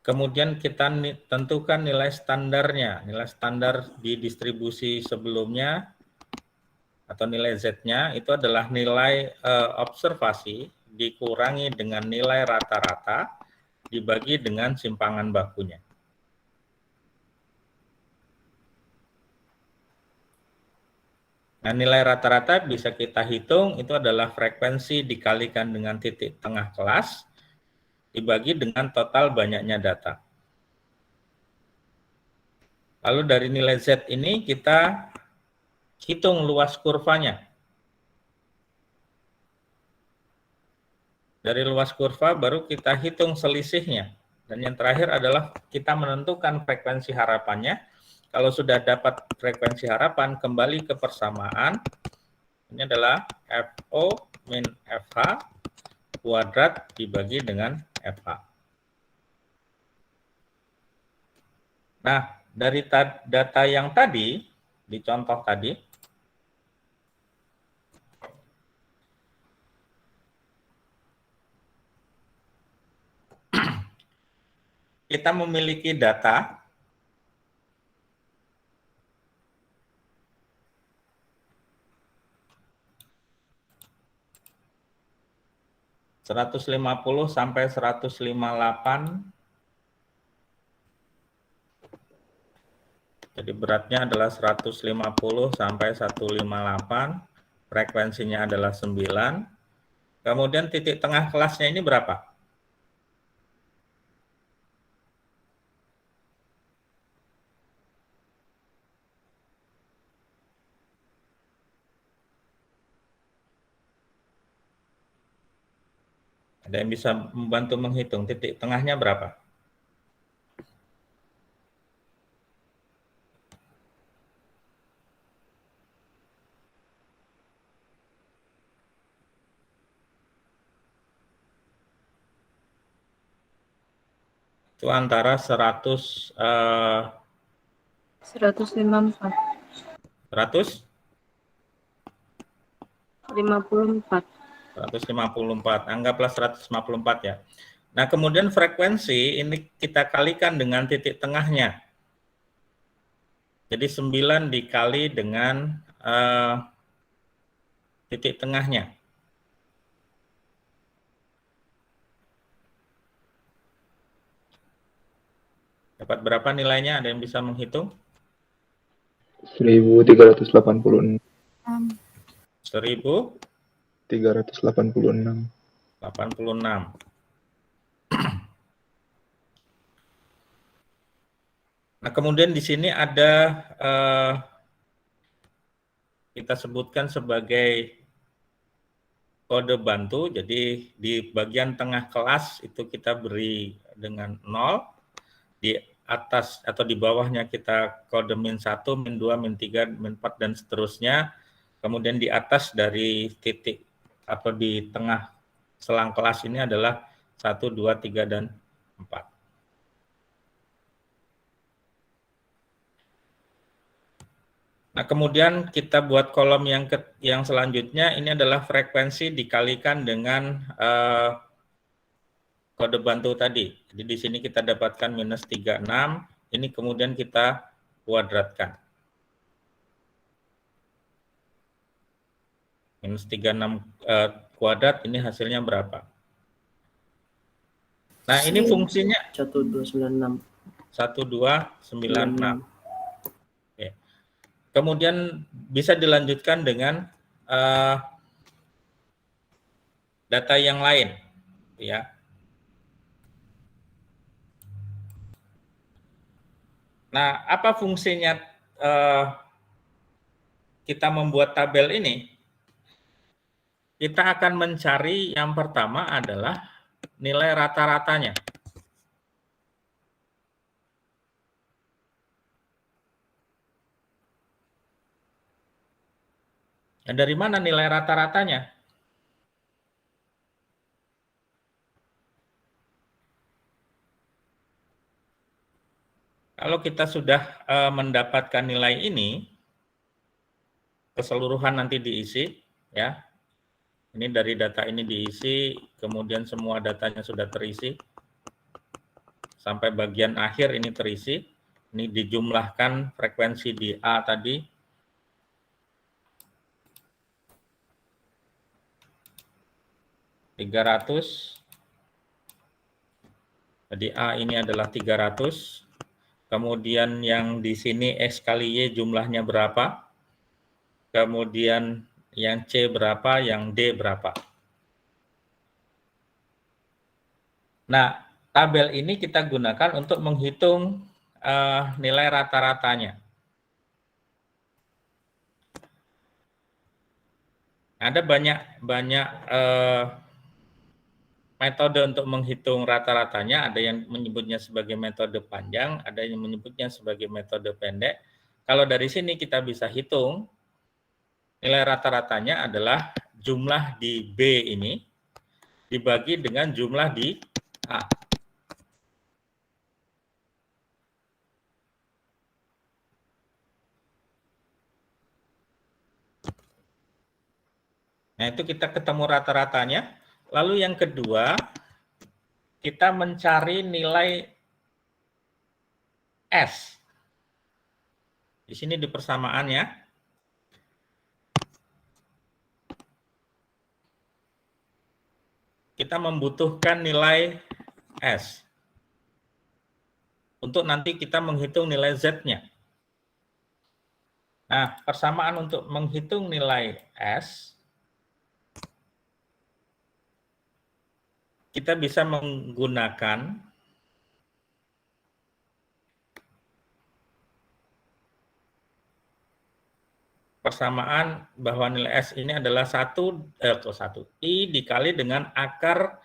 Kemudian kita tentukan nilai standarnya, nilai standar di distribusi sebelumnya atau nilai Z-nya itu adalah nilai observasi dikurangi dengan nilai rata-rata dibagi dengan simpangan bakunya. Nah, nilai rata-rata bisa kita hitung itu adalah frekuensi dikalikan dengan titik tengah kelas dibagi dengan total banyaknya data. Lalu dari nilai Z ini kita hitung luas kurvanya. Dari luas kurva baru kita hitung selisihnya. Dan yang terakhir adalah kita menentukan frekuensi harapannya Kalau sudah dapat frekuensi harapan, kembali ke persamaan. Ini adalah FO min FH kuadrat dibagi dengan FH. Nah, dari data yang tadi, di contoh tadi, kita memiliki data 150 sampai 158. Jadi beratnya adalah 150 sampai 158, frekuensinya adalah 9. Kemudian titik tengah kelasnya ini berapa? Ada yang bisa membantu menghitung titik tengahnya berapa? Itu antara 154. 154. 154, anggaplah 154 ya. Nah, kemudian frekuensi ini kita kalikan dengan titik tengahnya. Jadi 9 dikali dengan titik tengahnya. Dapat berapa nilainya? Ada yang bisa menghitung? 1386. 1386. 86. Nah, kemudian di sini ada kita sebutkan sebagai kode bantu. Jadi di bagian tengah kelas itu kita beri dengan 0. Di atas atau di bawahnya kita kode min 1, min 2, min 3, min 4, dan seterusnya. Kemudian di atas dari titik atau di tengah selang kelas ini adalah 1, 2, 3, dan 4. Nah, kemudian kita buat kolom yang selanjutnya, ini adalah frekuensi dikalikan dengan kode bantu tadi. Jadi di sini kita dapatkan minus 36, ini kemudian kita kuadratkan. Minus 36 kuadrat, ini hasilnya berapa? Nah, ini fungsinya 1296. 1296. Oke. Kemudian bisa dilanjutkan dengan data yang lain, ya. Nah, apa fungsinya kita membuat tabel ini? Kita akan mencari yang pertama adalah nilai rata-ratanya. Dan dari mana nilai rata-ratanya? Kalau kita sudah mendapatkan nilai ini, keseluruhan nanti diisi, ya. Ini dari data ini diisi, kemudian semua datanya sudah terisi. Sampai bagian akhir ini terisi. Ini dijumlahkan frekuensi di A tadi. Jadi A ini adalah 300. Kemudian yang di sini X kali Y jumlahnya berapa? Kemudian yang C berapa, yang D berapa? Nah, tabel ini kita gunakan untuk menghitung nilai rata-ratanya. Ada banyak metode untuk menghitung rata-ratanya, ada yang menyebutnya sebagai metode panjang, ada yang menyebutnya sebagai metode pendek. Kalau dari sini kita bisa hitung, nilai rata-ratanya adalah jumlah di B ini dibagi dengan jumlah di A. Nah, itu kita ketemu rata-ratanya. Lalu yang kedua, kita mencari nilai S. Di sini di persamaannya. Kita membutuhkan nilai S. Untuk nanti kita menghitung nilai Z-nya. Nah, persamaan untuk menghitung nilai S, kita bisa menggunakan persamaan bahwa nilai S ini adalah 1 I dikali dengan akar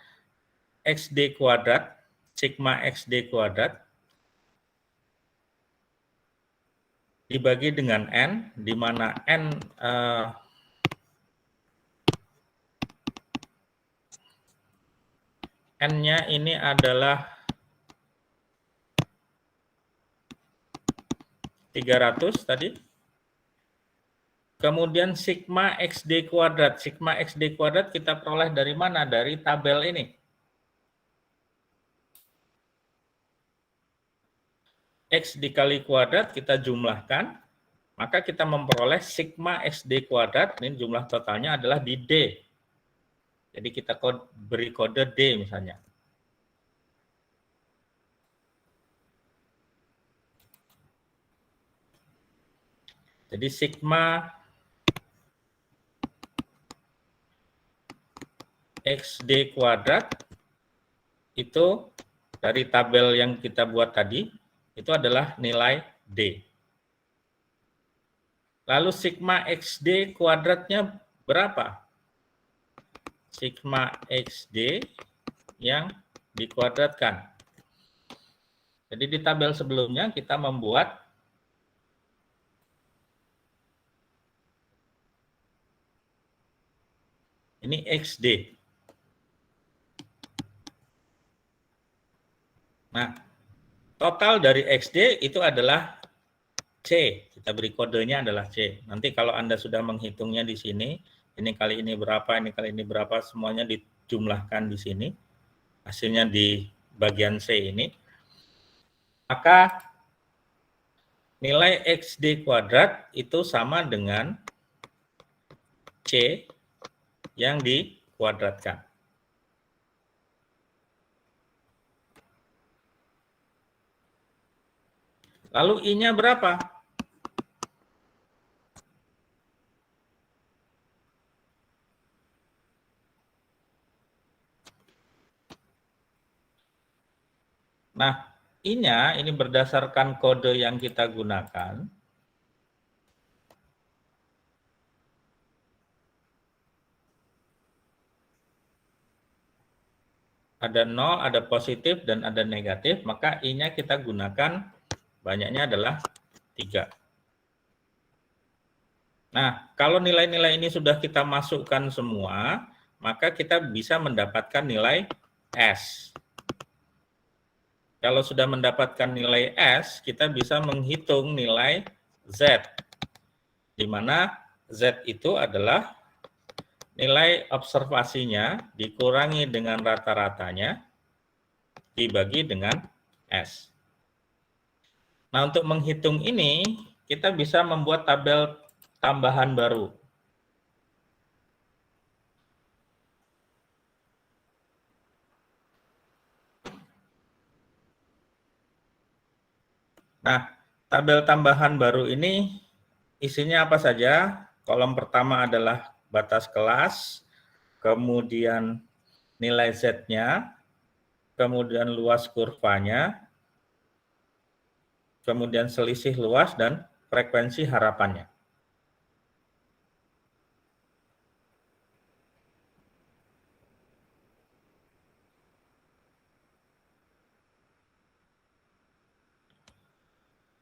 XD kuadrat, sigma XD kuadrat, dibagi dengan N, di mana N N-nya ini adalah 300 tadi. Kemudian sigma XD kuadrat. Sigma XD kuadrat kita peroleh dari mana? Dari tabel ini. X dikali kuadrat kita jumlahkan, maka kita memperoleh sigma XD kuadrat, ini jumlah totalnya adalah di D. Jadi kita beri kode D misalnya. Jadi sigma XD kuadrat itu dari tabel yang kita buat tadi, itu adalah nilai D. Lalu sigma XD kuadratnya berapa? Sigma XD yang dikuadratkan. Jadi di tabel sebelumnya kita membuat ini XD. Nah, total dari XD itu adalah C. Kita beri kodenya adalah C. Nanti kalau Anda sudah menghitungnya di sini, ini kali ini berapa, ini kali ini berapa, semuanya dijumlahkan di sini. Hasilnya di bagian C ini. Maka nilai XD kuadrat itu sama dengan C yang dikuadratkan. Lalu I-nya berapa? Nah, I-nya ini berdasarkan kode yang kita gunakan. Ada 0, ada positif, dan ada negatif, maka I-nya kita gunakan banyaknya adalah 3. Nah, kalau nilai-nilai ini sudah kita masukkan semua, maka kita bisa mendapatkan nilai S. Kalau sudah mendapatkan nilai S, kita bisa menghitung nilai Z. Di mana Z itu adalah nilai observasinya dikurangi dengan rata-ratanya dibagi dengan S. Nah, untuk menghitung ini, kita bisa membuat tabel tambahan baru. Nah, tabel tambahan baru ini isinya apa saja? Kolom pertama adalah batas kelas, kemudian nilai Z-nya, kemudian luas kurvanya, kemudian selisih luas, dan frekuensi harapannya.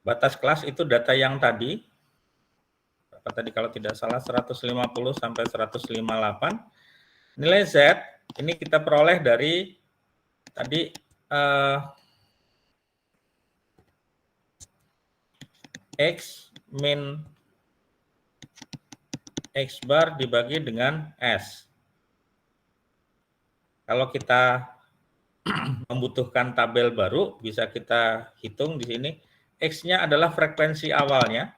Batas kelas itu data yang tadi, apa tadi kalau tidak salah 150 sampai 158. Nilai Z ini kita peroleh dari tadi X min X bar dibagi dengan S. Kalau kita membutuhkan tabel baru, bisa kita hitung di sini. X-nya adalah frekuensi awalnya.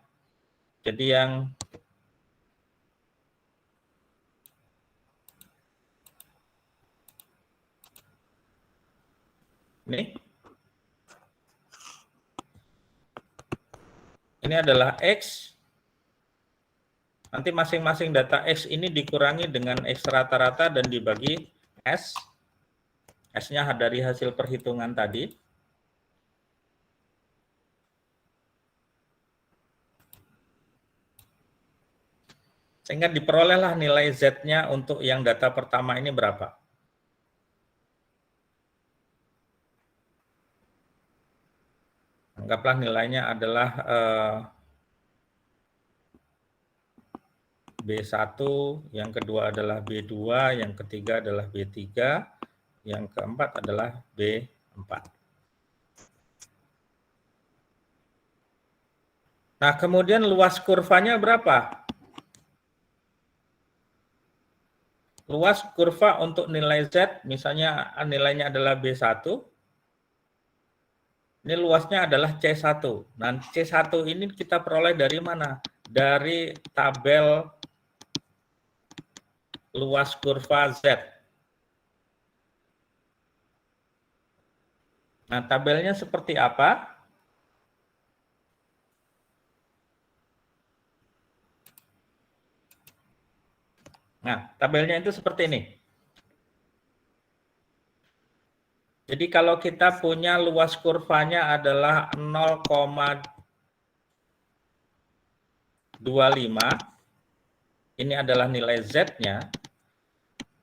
Jadi yang ini adalah X. Nanti masing-masing data X ini dikurangi dengan X rata-rata dan dibagi S. S-nya dari hasil perhitungan tadi. Sehingga diperolehlah nilai Z-nya untuk yang data pertama ini berapa. Anggaplah nilainya adalah B1, yang kedua adalah B2, yang ketiga adalah B3, yang keempat adalah B4. Nah, kemudian luas kurvanya berapa? Luas kurva untuk nilai Z, misalnya nilainya adalah B1, ini luasnya adalah C1. Nah, C1 ini kita peroleh dari mana? Dari tabel luas kurva Z. Nah, tabelnya seperti apa? Nah, tabelnya itu seperti ini. Jadi kalau kita punya luas kurvanya adalah 0,25, ini adalah nilai Z-nya,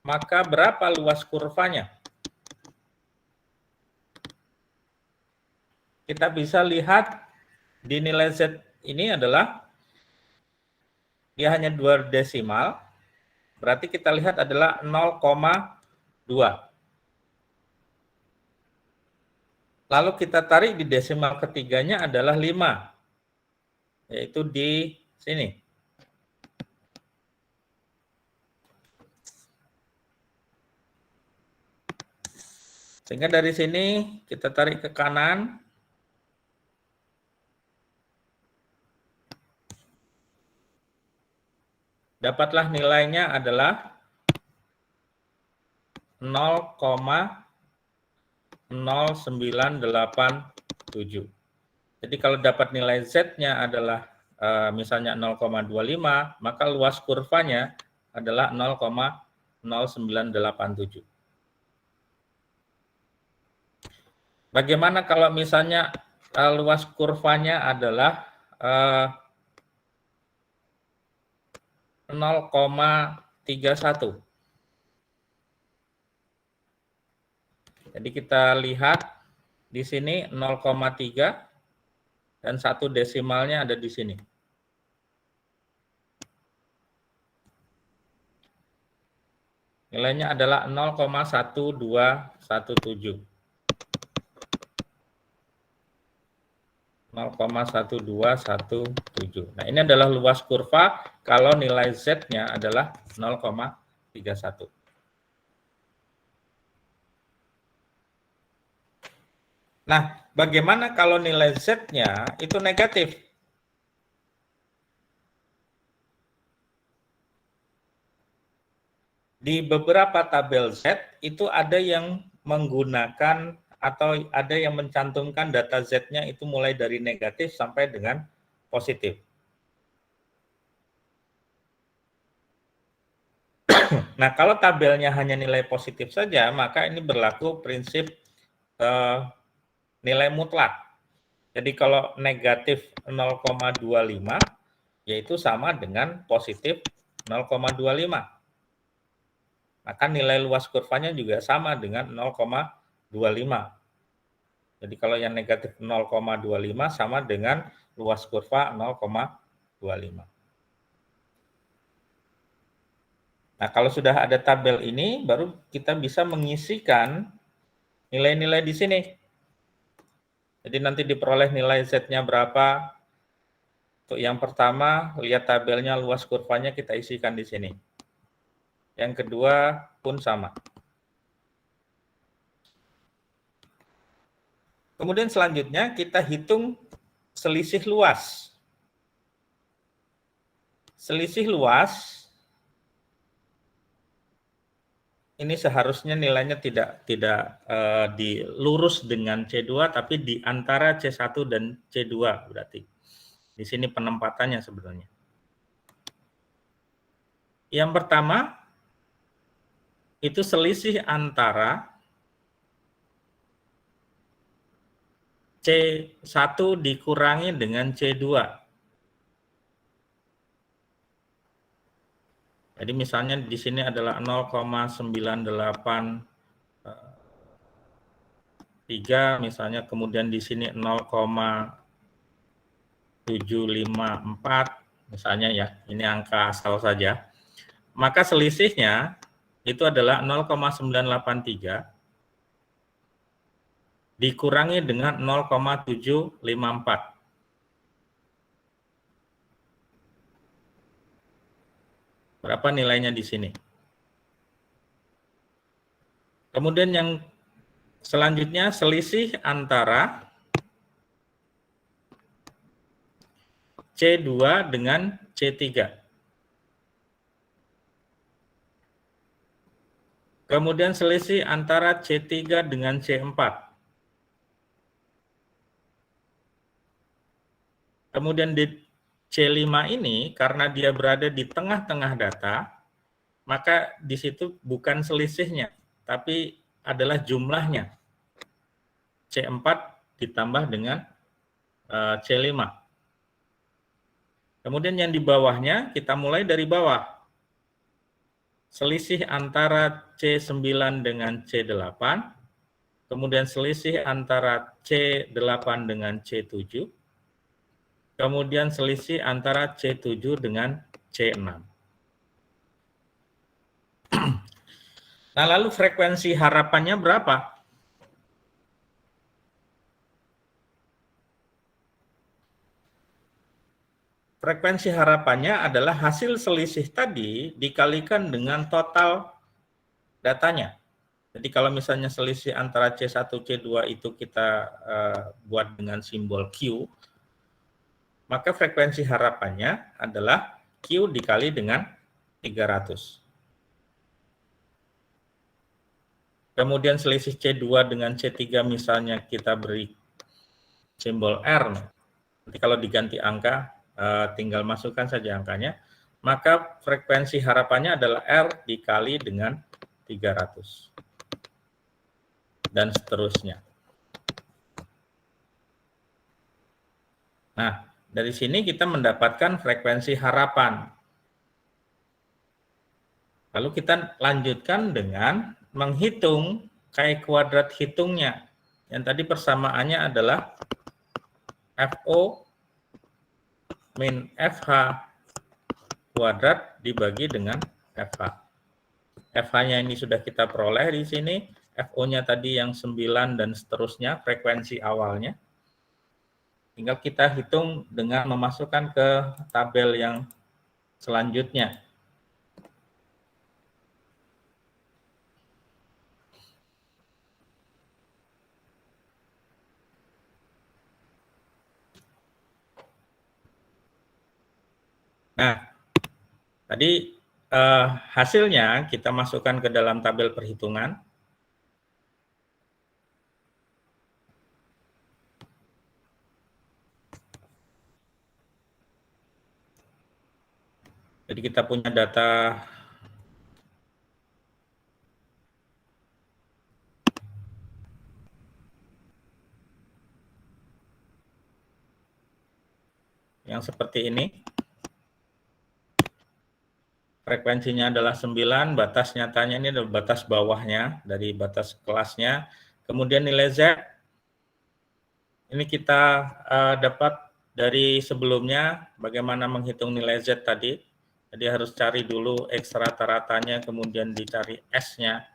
maka berapa luas kurvanya? Kita bisa lihat di nilai Z ini adalah dia hanya 2 desimal, berarti kita lihat adalah 0,2. Lalu kita tarik di desimal ketiganya adalah 5, yaitu di sini. Sehingga dari sini kita tarik ke kanan. Dapatlah nilainya adalah 0,0987. Jadi kalau dapat nilai Z-nya adalah misalnya 0,25, maka luas kurvanya adalah 0,0987. Bagaimana kalau misalnya luas kurvanya adalah 0,31. Jadi kita lihat di sini 0,3 dan 1 desimalnya ada di sini. Nilainya adalah 0,1217. 0,1217. Nah, ini adalah luas kurva kalau nilai Z-nya adalah 0,31. Nah, bagaimana kalau nilai Z-nya itu negatif? Di beberapa tabel Z itu ada yang menggunakan atau ada yang mencantumkan data Z-nya itu mulai dari negatif sampai dengan positif. Nah, kalau tabelnya hanya nilai positif saja, maka ini berlaku prinsip nilai mutlak. Jadi kalau negatif 0,25, yaitu sama dengan positif 0,25. Maka nilai luas kurvanya juga sama dengan 0,25. Jadi kalau yang negatif 0,25 sama dengan luas kurva 0,25. Nah, kalau sudah ada tabel ini, baru kita bisa mengisikan nilai-nilai di sini. Jadi nanti diperoleh nilai Z-nya berapa. Untuk yang pertama, lihat tabelnya, luas kurvanya kita isikan di sini. Yang kedua pun sama. Kemudian selanjutnya kita hitung selisih luas. Selisih luas ini seharusnya nilainya tidak dilurus dengan C2, tapi di antara C1 dan C2 berarti. Di sini penempatannya sebenarnya. Yang pertama, itu selisih antara C1 dikurangi dengan C2. Jadi misalnya di sini adalah 0,983, misalnya kemudian di sini 0,754, misalnya ya, ini angka asal saja. Maka selisihnya itu adalah 0,983 dikurangi dengan 0,754. Berapa nilainya di sini? Kemudian yang selanjutnya selisih antara C2 dengan C3. Kemudian selisih antara C3 dengan C4. Kemudian di C5 ini, karena dia berada di tengah-tengah data, maka di situ bukan selisihnya, tapi adalah jumlahnya. C4 ditambah dengan C5. Kemudian yang di bawahnya, kita mulai dari bawah. Selisih antara C9 dengan C8, kemudian selisih antara C8 dengan C7, kemudian selisih antara C7 dengan C6. Nah, lalu frekuensi harapannya berapa? Frekuensi harapannya adalah hasil selisih tadi dikalikan dengan total datanya. Jadi kalau misalnya selisih antara C1, C2 itu kita buat dengan simbol Q, maka frekuensi harapannya adalah Q dikali dengan 300. Kemudian selisih C2 dengan C3 misalnya kita beri simbol R. Nanti kalau diganti angka, tinggal masukkan saja angkanya. Maka frekuensi harapannya adalah R dikali dengan 300. Dan seterusnya. Nah, dari sini kita mendapatkan frekuensi harapan. Lalu kita lanjutkan dengan menghitung Chi kuadrat hitungnya. Yang tadi persamaannya adalah FO min FH kuadrat dibagi dengan FH. FH-nya ini sudah kita peroleh di sini. FO-nya tadi yang 9 dan seterusnya, frekuensi awalnya. Tinggal kita hitung dengan memasukkan ke tabel yang selanjutnya. Nah, tadi hasilnya kita masukkan ke dalam tabel perhitungan. Jadi kita punya data yang seperti ini. Frekuensinya adalah 9, batas nyatanya ini adalah batas bawahnya dari batas kelasnya. Kemudian nilai Z Ini kita dapat dari sebelumnya bagaimana menghitung nilai Z tadi. Jadi harus cari dulu X rata-ratanya, kemudian dicari S-nya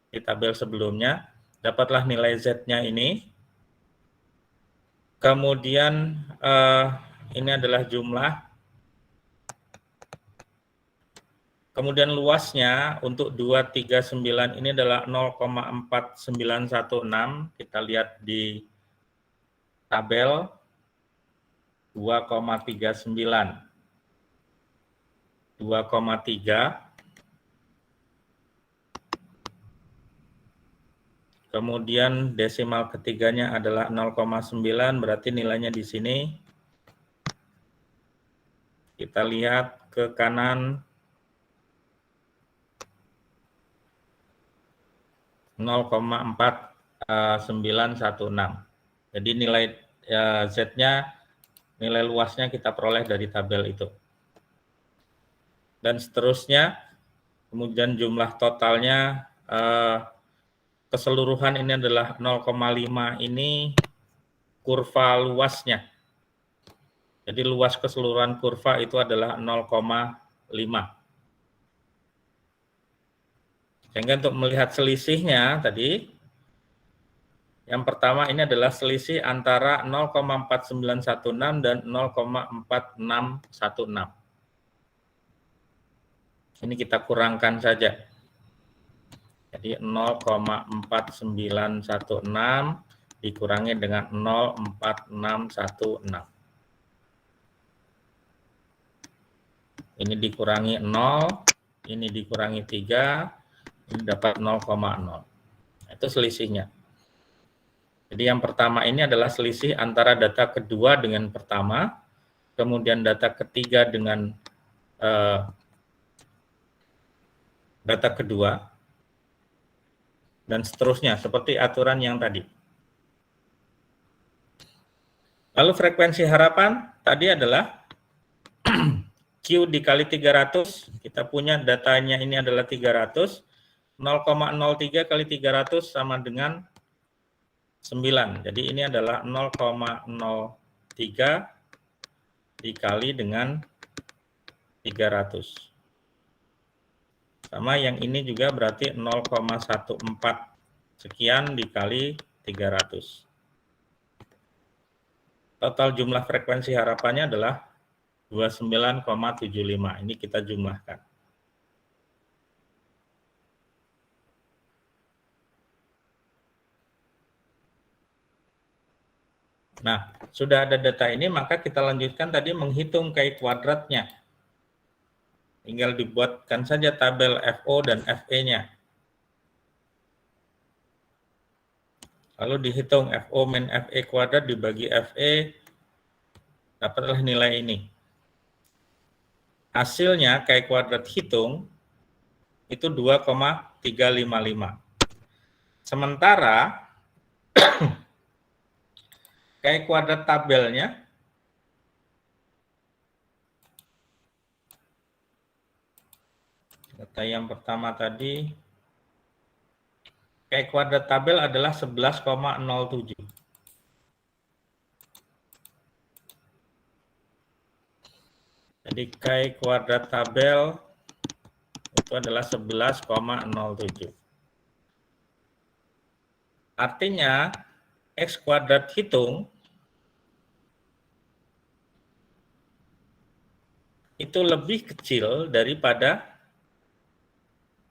di tabel sebelumnya. Dapatlah nilai Z-nya ini. Kemudian ini adalah jumlah. Kemudian luasnya untuk 239 ini adalah 0,4916. Kita lihat di tabel 2,39. 2,3. Kemudian desimal ketiganya adalah 0,9, berarti nilainya di sini. Kita lihat ke kanan 0,4916. Jadi nilai Z-nya, nilai luasnya kita peroleh dari tabel itu. Dan seterusnya, kemudian jumlah totalnya keseluruhan ini adalah 0,5, ini kurva luasnya. Jadi luas keseluruhan kurva itu adalah 0,5. Sehingga untuk melihat selisihnya tadi, yang pertama ini adalah selisih antara 0,4916 dan 0,4616. Ini kita kurangkan saja. Jadi 0,4916 dikurangi dengan 0,4616. Ini dikurangi 0, ini dikurangi 3, ini dapat 0,0. Itu selisihnya. Jadi yang pertama ini adalah selisih antara data kedua dengan pertama, kemudian data ketiga dengan data kedua, dan seterusnya, seperti aturan yang tadi. Lalu frekuensi harapan tadi adalah Q dikali 300, kita punya datanya ini adalah 300, 0,03 kali 300 sama dengan 9. Jadi ini adalah 0,03 dikali dengan 300. Sama yang ini juga berarti 0,14 sekian dikali 300. Total jumlah frekuensi harapannya adalah 29,75. Ini kita jumlahkan. Nah, sudah ada data ini, maka kita lanjutkan tadi menghitung KI kuadratnya. Tinggal dibuatkan saja tabel FO dan FE-nya. Lalu dihitung FO min FE kuadrat dibagi FE, dapatlah nilai ini. Hasilnya KI kuadrat hitung itu 2,355. Sementara KI kuadrat tabelnya data yang pertama tadi, KI kuadrat tabel adalah 11,07. Jadi KI kuadrat tabel itu adalah 11,07. Artinya X kuadrat hitung itu lebih kecil daripada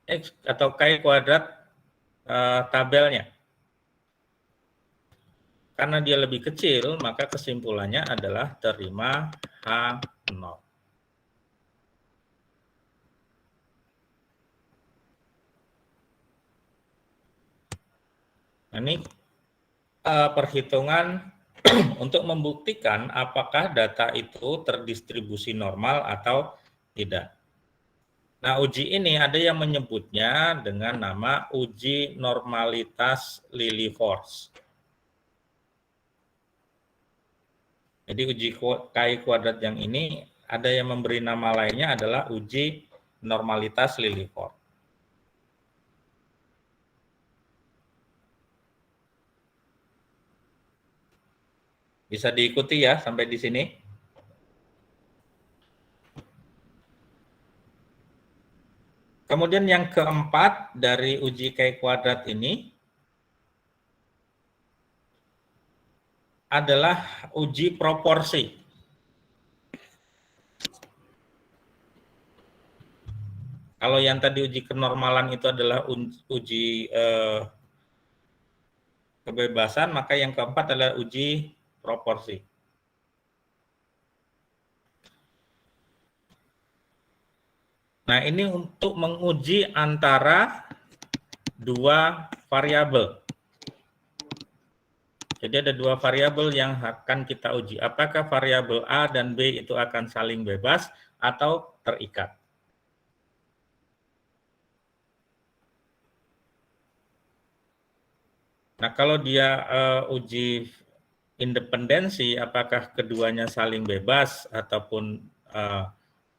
X atau KI kuadrat tabelnya. Karena dia lebih kecil, maka kesimpulannya adalah terima H0. Ini perhitungan untuk membuktikan apakah data itu terdistribusi normal atau tidak. Nah, uji ini ada yang menyebutnya dengan nama uji normalitas Lilliefors. Jadi uji KI kuadrat yang ini ada yang memberi nama lainnya adalah uji normalitas Lilliefors. Bisa diikuti ya sampai di sini? Kemudian yang keempat dari uji Chi kuadrat ini adalah uji proporsi. Kalau yang tadi uji kenormalan itu adalah uji kebebasan, maka yang keempat adalah uji proporsi. Nah, ini untuk menguji antara dua variabel. Jadi ada dua variabel yang akan kita uji. Apakah variabel A dan B itu akan saling bebas atau terikat? Nah, kalau dia uji independensi, apakah keduanya saling bebas ataupun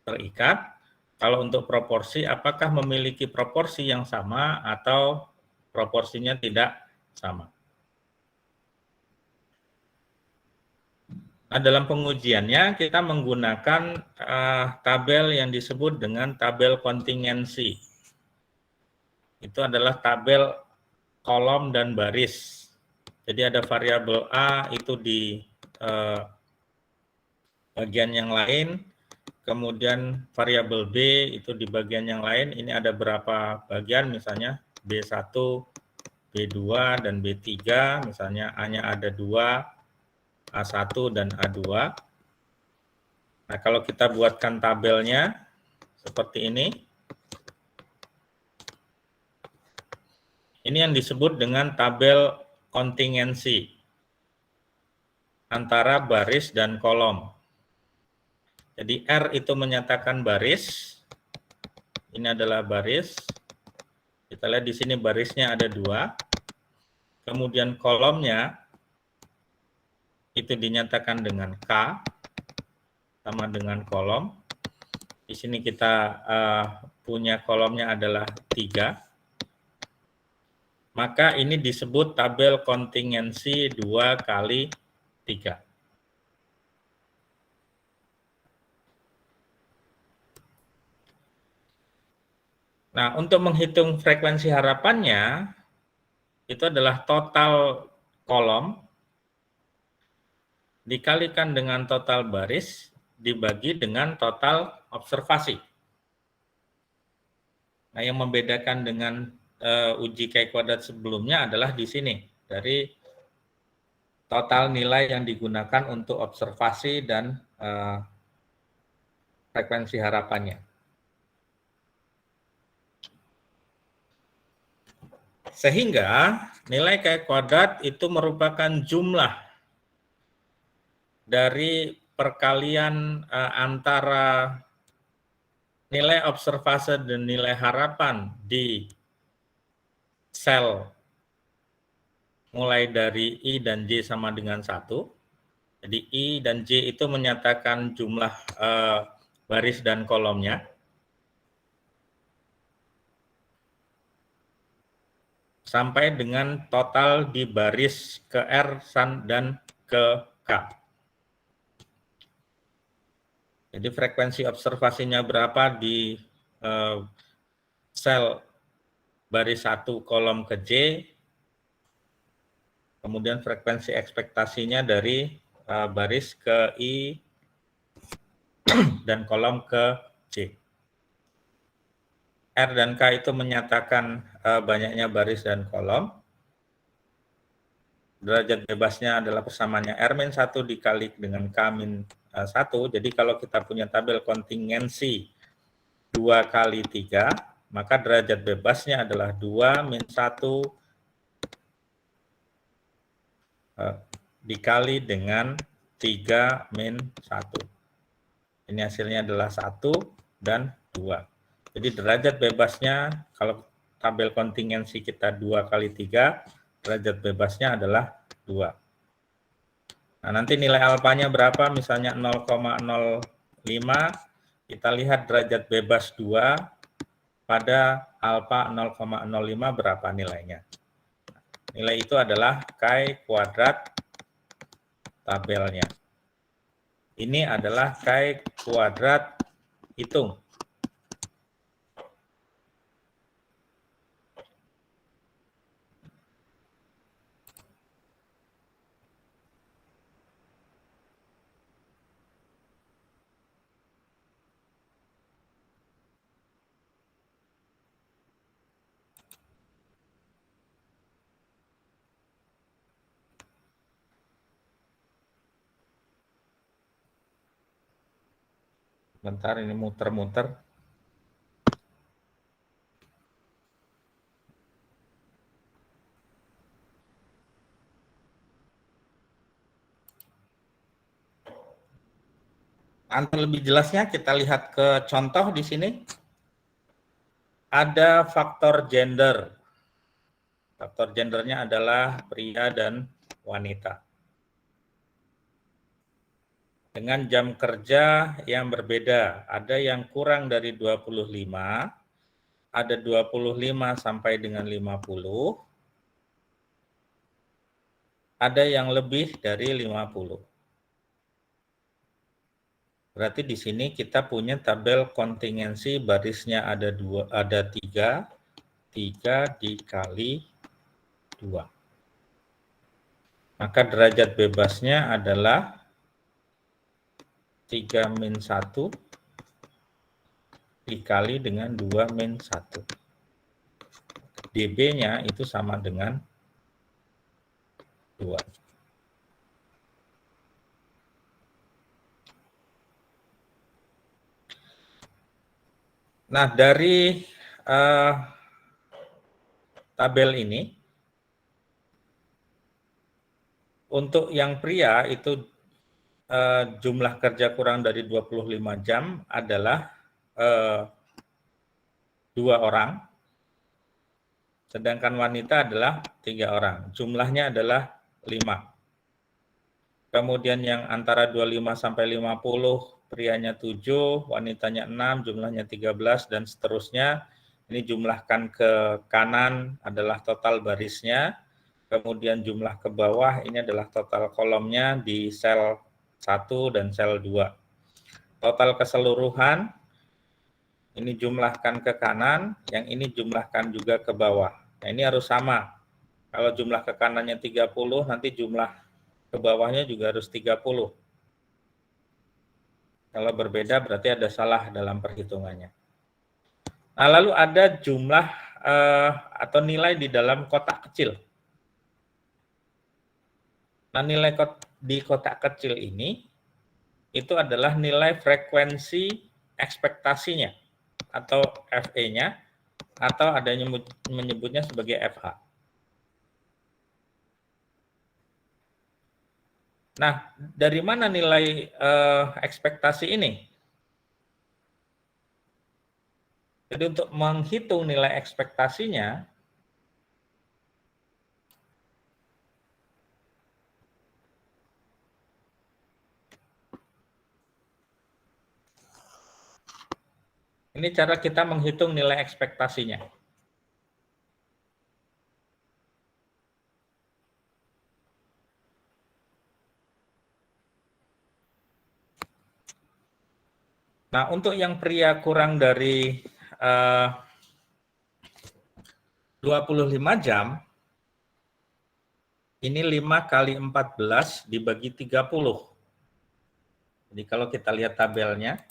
terikat? Kalau untuk proporsi, apakah memiliki proporsi yang sama atau proporsinya tidak sama? Nah, dalam pengujiannya kita menggunakan tabel yang disebut dengan tabel kontingensi. Itu adalah tabel kolom dan baris. Jadi ada variabel A itu di bagian yang lain, kemudian variabel B itu di bagian yang lain. Ini ada berapa bagian, misalnya B1, B2, dan B3, misalnya A-nya ada 2, A1 dan A2. Nah, kalau kita buatkan tabelnya seperti ini yang disebut dengan tabel kontingensi antara baris dan kolom. Jadi R itu menyatakan baris, ini adalah baris. Kita lihat di sini barisnya ada 2. Kemudian kolomnya itu dinyatakan dengan K, sama dengan kolom. Di sini kita punya kolomnya adalah 3. Maka ini disebut tabel kontingensi 2 kali 3. Nah, untuk menghitung frekuensi harapannya, itu adalah total kolom dikalikan dengan total baris dibagi dengan total observasi. Nah, yang membedakan dengan uji Chi kuadrat sebelumnya adalah di sini, dari total nilai yang digunakan untuk observasi dan frekuensi harapannya. Sehingga nilai Chi kuadrat itu merupakan jumlah dari perkalian antara nilai observasi dan nilai harapan di sel mulai dari I dan J sama dengan 1. Jadi I dan J itu menyatakan jumlah baris dan kolomnya. Sampai dengan total di baris ke R dan ke K. Jadi frekuensi observasinya berapa di sel baris 1 kolom ke J, kemudian frekuensi ekspektasinya dari baris ke I dan kolom ke J. R dan K itu menyatakan banyaknya baris dan kolom. Derajat bebasnya adalah persamaannya R-1 dikali dengan K-1. Jadi kalau kita punya tabel kontingensi 2 kali 3, maka derajat bebasnya adalah 2 min 1 dikali dengan 3 min 1. Ini hasilnya adalah 1 dan 2. Jadi derajat bebasnya, kalau tabel kontingensi kita 2 kali 3, derajat bebasnya adalah 2. Nah, nanti nilai alfanya berapa? Misalnya 0,05, kita lihat derajat bebas 2 pada alfa 0,05 berapa nilainya. Nilai itu adalah Chi kuadrat tabelnya. Ini adalah chi kuadrat hitung. Bentar, ini muter-muter. Untuk lebih jelasnya kita lihat ke contoh di sini. Ada faktor gender. Faktor gendernya adalah pria dan wanita. Dengan jam kerja yang berbeda, ada yang kurang dari 25, ada 25 sampai dengan 50, ada yang lebih dari 50. Berarti di sini kita punya tabel kontingensi, barisnya ada 3 dikali 2. Maka derajat bebasnya adalah 3 min 1 dikali dengan 2 min 1. DB-nya itu sama dengan 2. Nah, dari tabel ini, untuk yang pria itu jumlah kerja kurang dari 25 jam adalah 2 orang, sedangkan wanita adalah 3 orang. Jumlahnya adalah 5. Kemudian yang antara 25 sampai 50, prianya 7, wanitanya 6, jumlahnya 13, dan seterusnya. Ini jumlahkan ke kanan adalah total barisnya, kemudian jumlah ke bawah ini adalah total kolomnya di sel 1 dan sel 2. Total keseluruhan, ini jumlahkan ke kanan, yang ini jumlahkan juga ke bawah. Nah, ini harus sama. Kalau jumlah ke kanannya 30, nanti jumlah ke bawahnya juga harus 30. Kalau berbeda berarti ada salah dalam perhitungannya. Nah, lalu ada jumlah atau nilai di dalam kotak kecil. Nah, nilai di kotak kecil ini itu adalah nilai frekuensi ekspektasinya atau FE-nya, atau ada yang menyebutnya sebagai FH. Nah, dari mana nilai ekspektasi ini? Jadi untuk menghitung nilai ekspektasinya, ini cara kita menghitung nilai ekspektasinya. Nah, untuk yang pria kurang dari 25 jam, ini 5 kali 14 dibagi 30. Jadi kalau kita lihat tabelnya,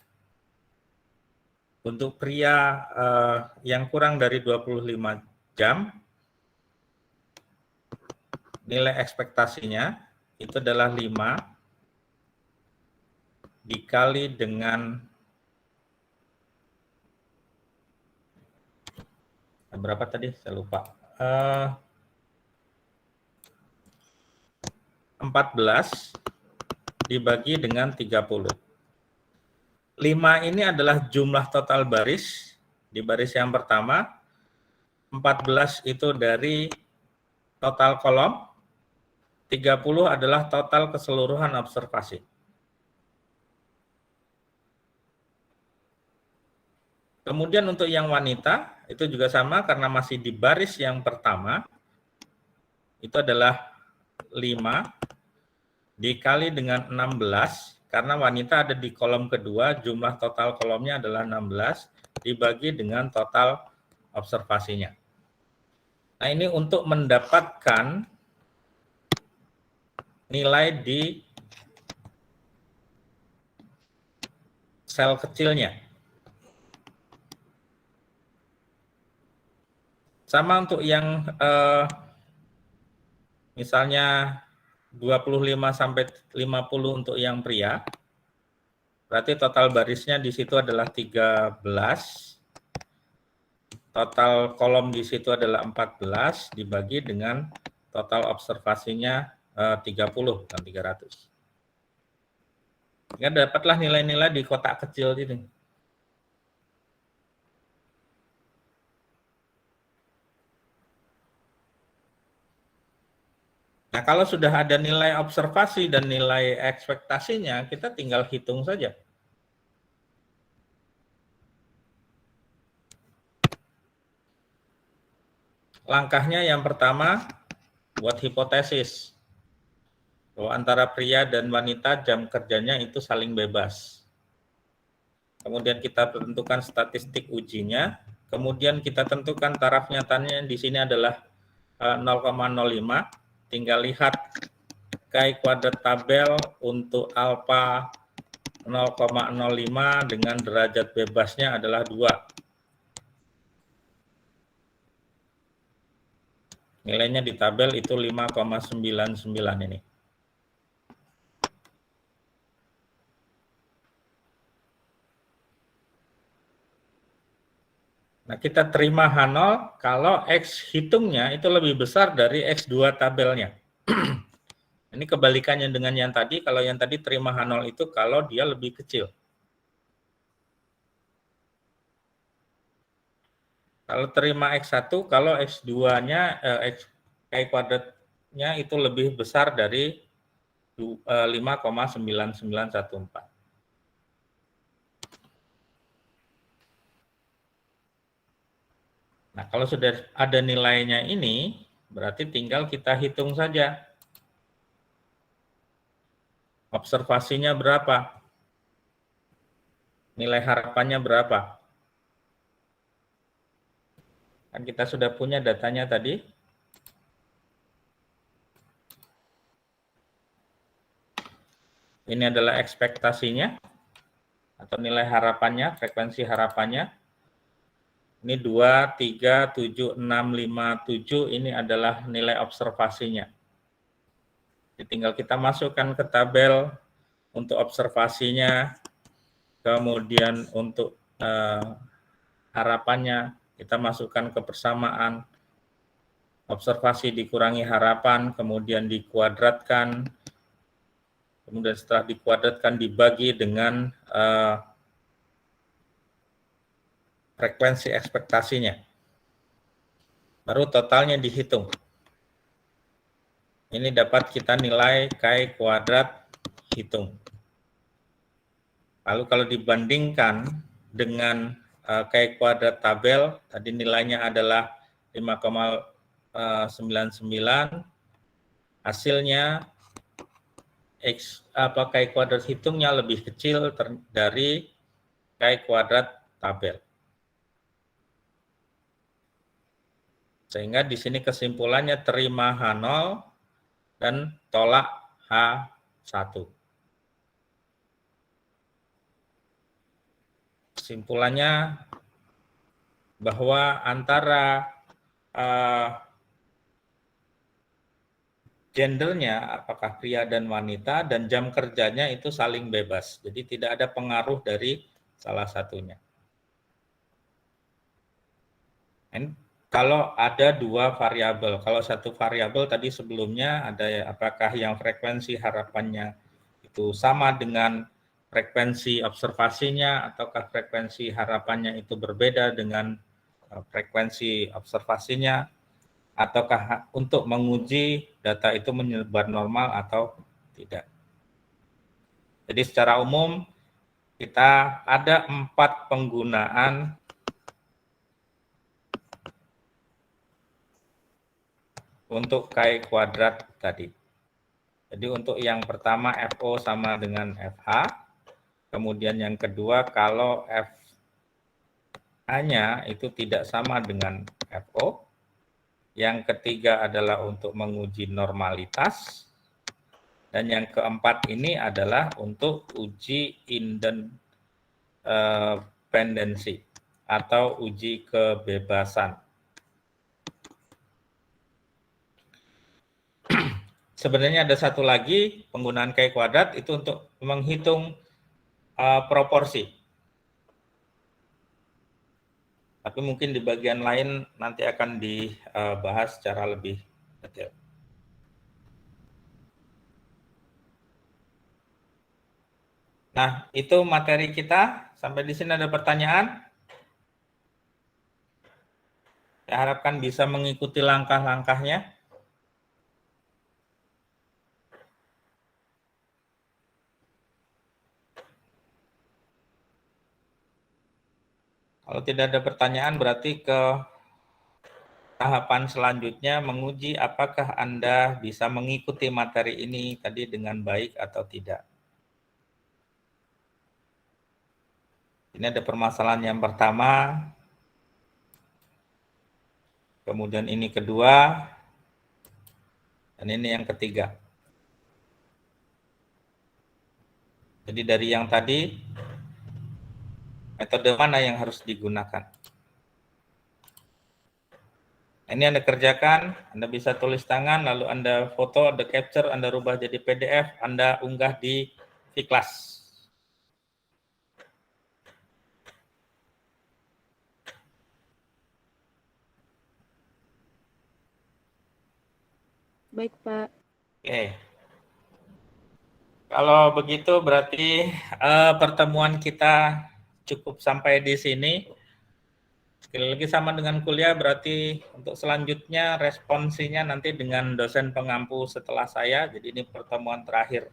untuk pria yang kurang dari 25 jam, nilai ekspektasinya itu adalah 5 dikali dengan berapa tadi? Saya lupa. 14 dibagi dengan 30. 5 ini adalah jumlah total baris di baris yang pertama. 14 itu dari total kolom. 30 adalah total keseluruhan observasi. Kemudian untuk yang wanita, itu juga sama karena masih di baris yang pertama, itu adalah 5 dikali dengan 16, karena wanita ada di kolom kedua, jumlah total kolomnya adalah 16, dibagi dengan total observasinya. Nah, ini untuk mendapatkan nilai di sel kecilnya. Sama untuk yang misalnya 25 sampai 50 untuk yang pria, berarti total barisnya di situ adalah 13, total kolom di situ adalah 14, dibagi dengan total observasinya 30, bukan 300. Ya, dapatlah nilai-nilai di kotak kecil ini. Nah, kalau sudah ada nilai observasi dan nilai ekspektasinya, kita tinggal hitung saja. Langkahnya yang pertama, buat hipotesis bahwa antara pria dan wanita jam kerjanya itu saling bebas. Kemudian kita tentukan statistik ujinya, kemudian kita tentukan taraf nyatanya di sini adalah 0,05. Tinggal lihat chi kuadrat tabel untuk alfa 0,05 dengan derajat bebasnya adalah 2. Nilainya di tabel itu 5,99 ini. Nah, kita terima H0 kalau X hitungnya itu lebih besar dari X2 tabelnya. Ini kebalikannya dengan yang tadi, kalau yang tadi terima H0 itu kalau dia lebih kecil. Kalau terima X1, kalau X2-nya, Chi kuadratnya itu lebih besar dari 5,9914. Nah, kalau sudah ada nilainya ini, berarti tinggal kita hitung saja. Observasinya berapa? Nilai harapannya berapa? Kan kita sudah punya datanya tadi. Ini adalah ekspektasinya, atau nilai harapannya, frekuensi harapannya. Ini 2, 3, 7, 6, 5, 7, ini adalah nilai observasinya. Jadi tinggal kita masukkan ke tabel untuk observasinya, kemudian untuk harapannya, kita masukkan ke persamaan, observasi dikurangi harapan, kemudian dikuadratkan, kemudian setelah dikuadratkan dibagi dengan frekuensi ekspektasinya. Baru totalnya dihitung. Ini dapat kita nilai chi kuadrat hitung. Lalu kalau dibandingkan dengan chi kuadrat tabel, tadi nilainya adalah 5,99, hasilnya chi kuadrat hitungnya lebih kecil dari chi kuadrat tabel. Sehingga di sini kesimpulannya terima H0 dan tolak H1. Kesimpulannya bahwa antara gendernya, apakah pria dan wanita, dan jam kerjanya itu saling bebas. Jadi tidak ada pengaruh dari salah satunya. Kalau ada dua variabel, kalau satu variabel tadi sebelumnya ada apakah yang frekuensi harapannya itu sama dengan frekuensi observasinya, ataukah frekuensi harapannya itu berbeda dengan frekuensi observasinya, ataukah untuk menguji data itu menyebar normal atau tidak. Jadi secara umum kita ada 4 penggunaan untuk chi kuadrat tadi. Jadi untuk yang pertama FO sama dengan FH, kemudian yang kedua kalau FH-nya itu tidak sama dengan FO, yang ketiga adalah untuk menguji normalitas, dan yang keempat ini adalah untuk uji independensi atau uji kebebasan. Sebenarnya ada satu lagi penggunaan Chi kuadrat itu untuk menghitung proporsi. Tapi mungkin di bagian lain nanti akan dibahas secara lebih detail. Nah, itu materi kita. Sampai di sini ada pertanyaan? Saya harapkan bisa mengikuti langkah-langkahnya. Kalau tidak ada pertanyaan, berarti ke tahapan selanjutnya menguji apakah Anda bisa mengikuti materi ini tadi dengan baik atau tidak. Ini ada permasalahan yang pertama, kemudian ini kedua, dan ini yang ketiga. Jadi dari yang tadi, metode mana yang harus digunakan? Ini Anda kerjakan, Anda bisa tulis tangan, lalu Anda foto, Anda capture, Anda rubah jadi PDF, Anda unggah di Vkelas. Baik, Pak. Oke. Kalau begitu berarti pertemuan kita cukup sampai di sini. Sekali lagi sama dengan kuliah, berarti untuk selanjutnya responsinya nanti dengan dosen pengampu setelah saya. Jadi ini pertemuan terakhir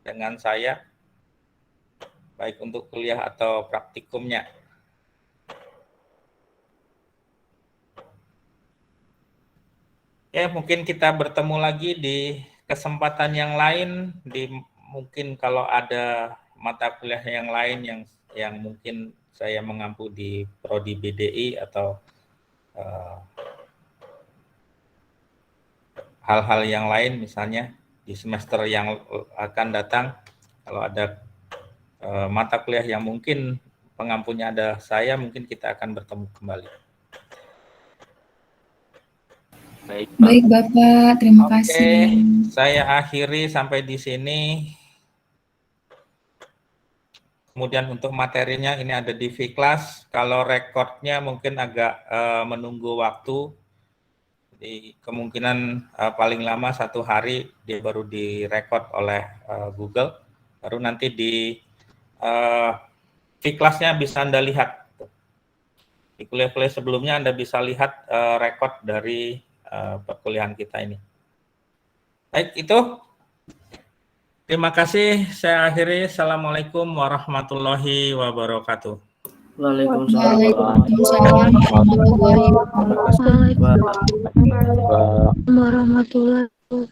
dengan saya, baik untuk kuliah atau praktikumnya. Ya, mungkin kita bertemu lagi di kesempatan yang lain, mungkin kalau ada mata kuliah yang lain yang mungkin saya mengampu di Prodi BDI atau hal-hal yang lain, misalnya di semester yang akan datang, kalau ada mata kuliah yang mungkin pengampunya ada saya, mungkin kita akan bertemu kembali. Baik Bapak, terima kasih. Saya akhiri sampai di sini. Kemudian untuk materinya ini ada di Vkelas. Kalau rekodnya mungkin agak menunggu waktu. Jadi kemungkinan paling lama 1 hari dia baru direkod oleh Google. Baru nanti di Vkelasnya bisa Anda lihat. Di kuliah-kuliah sebelumnya Anda bisa lihat rekod dari perkuliahan kita ini. Baik, itu. Terima kasih. Saya akhiri. Assalamualaikum warahmatullahi wabarakatuh. Waalaikumsalam. Waalaikumsalam warahmatullahi wabarakatuh.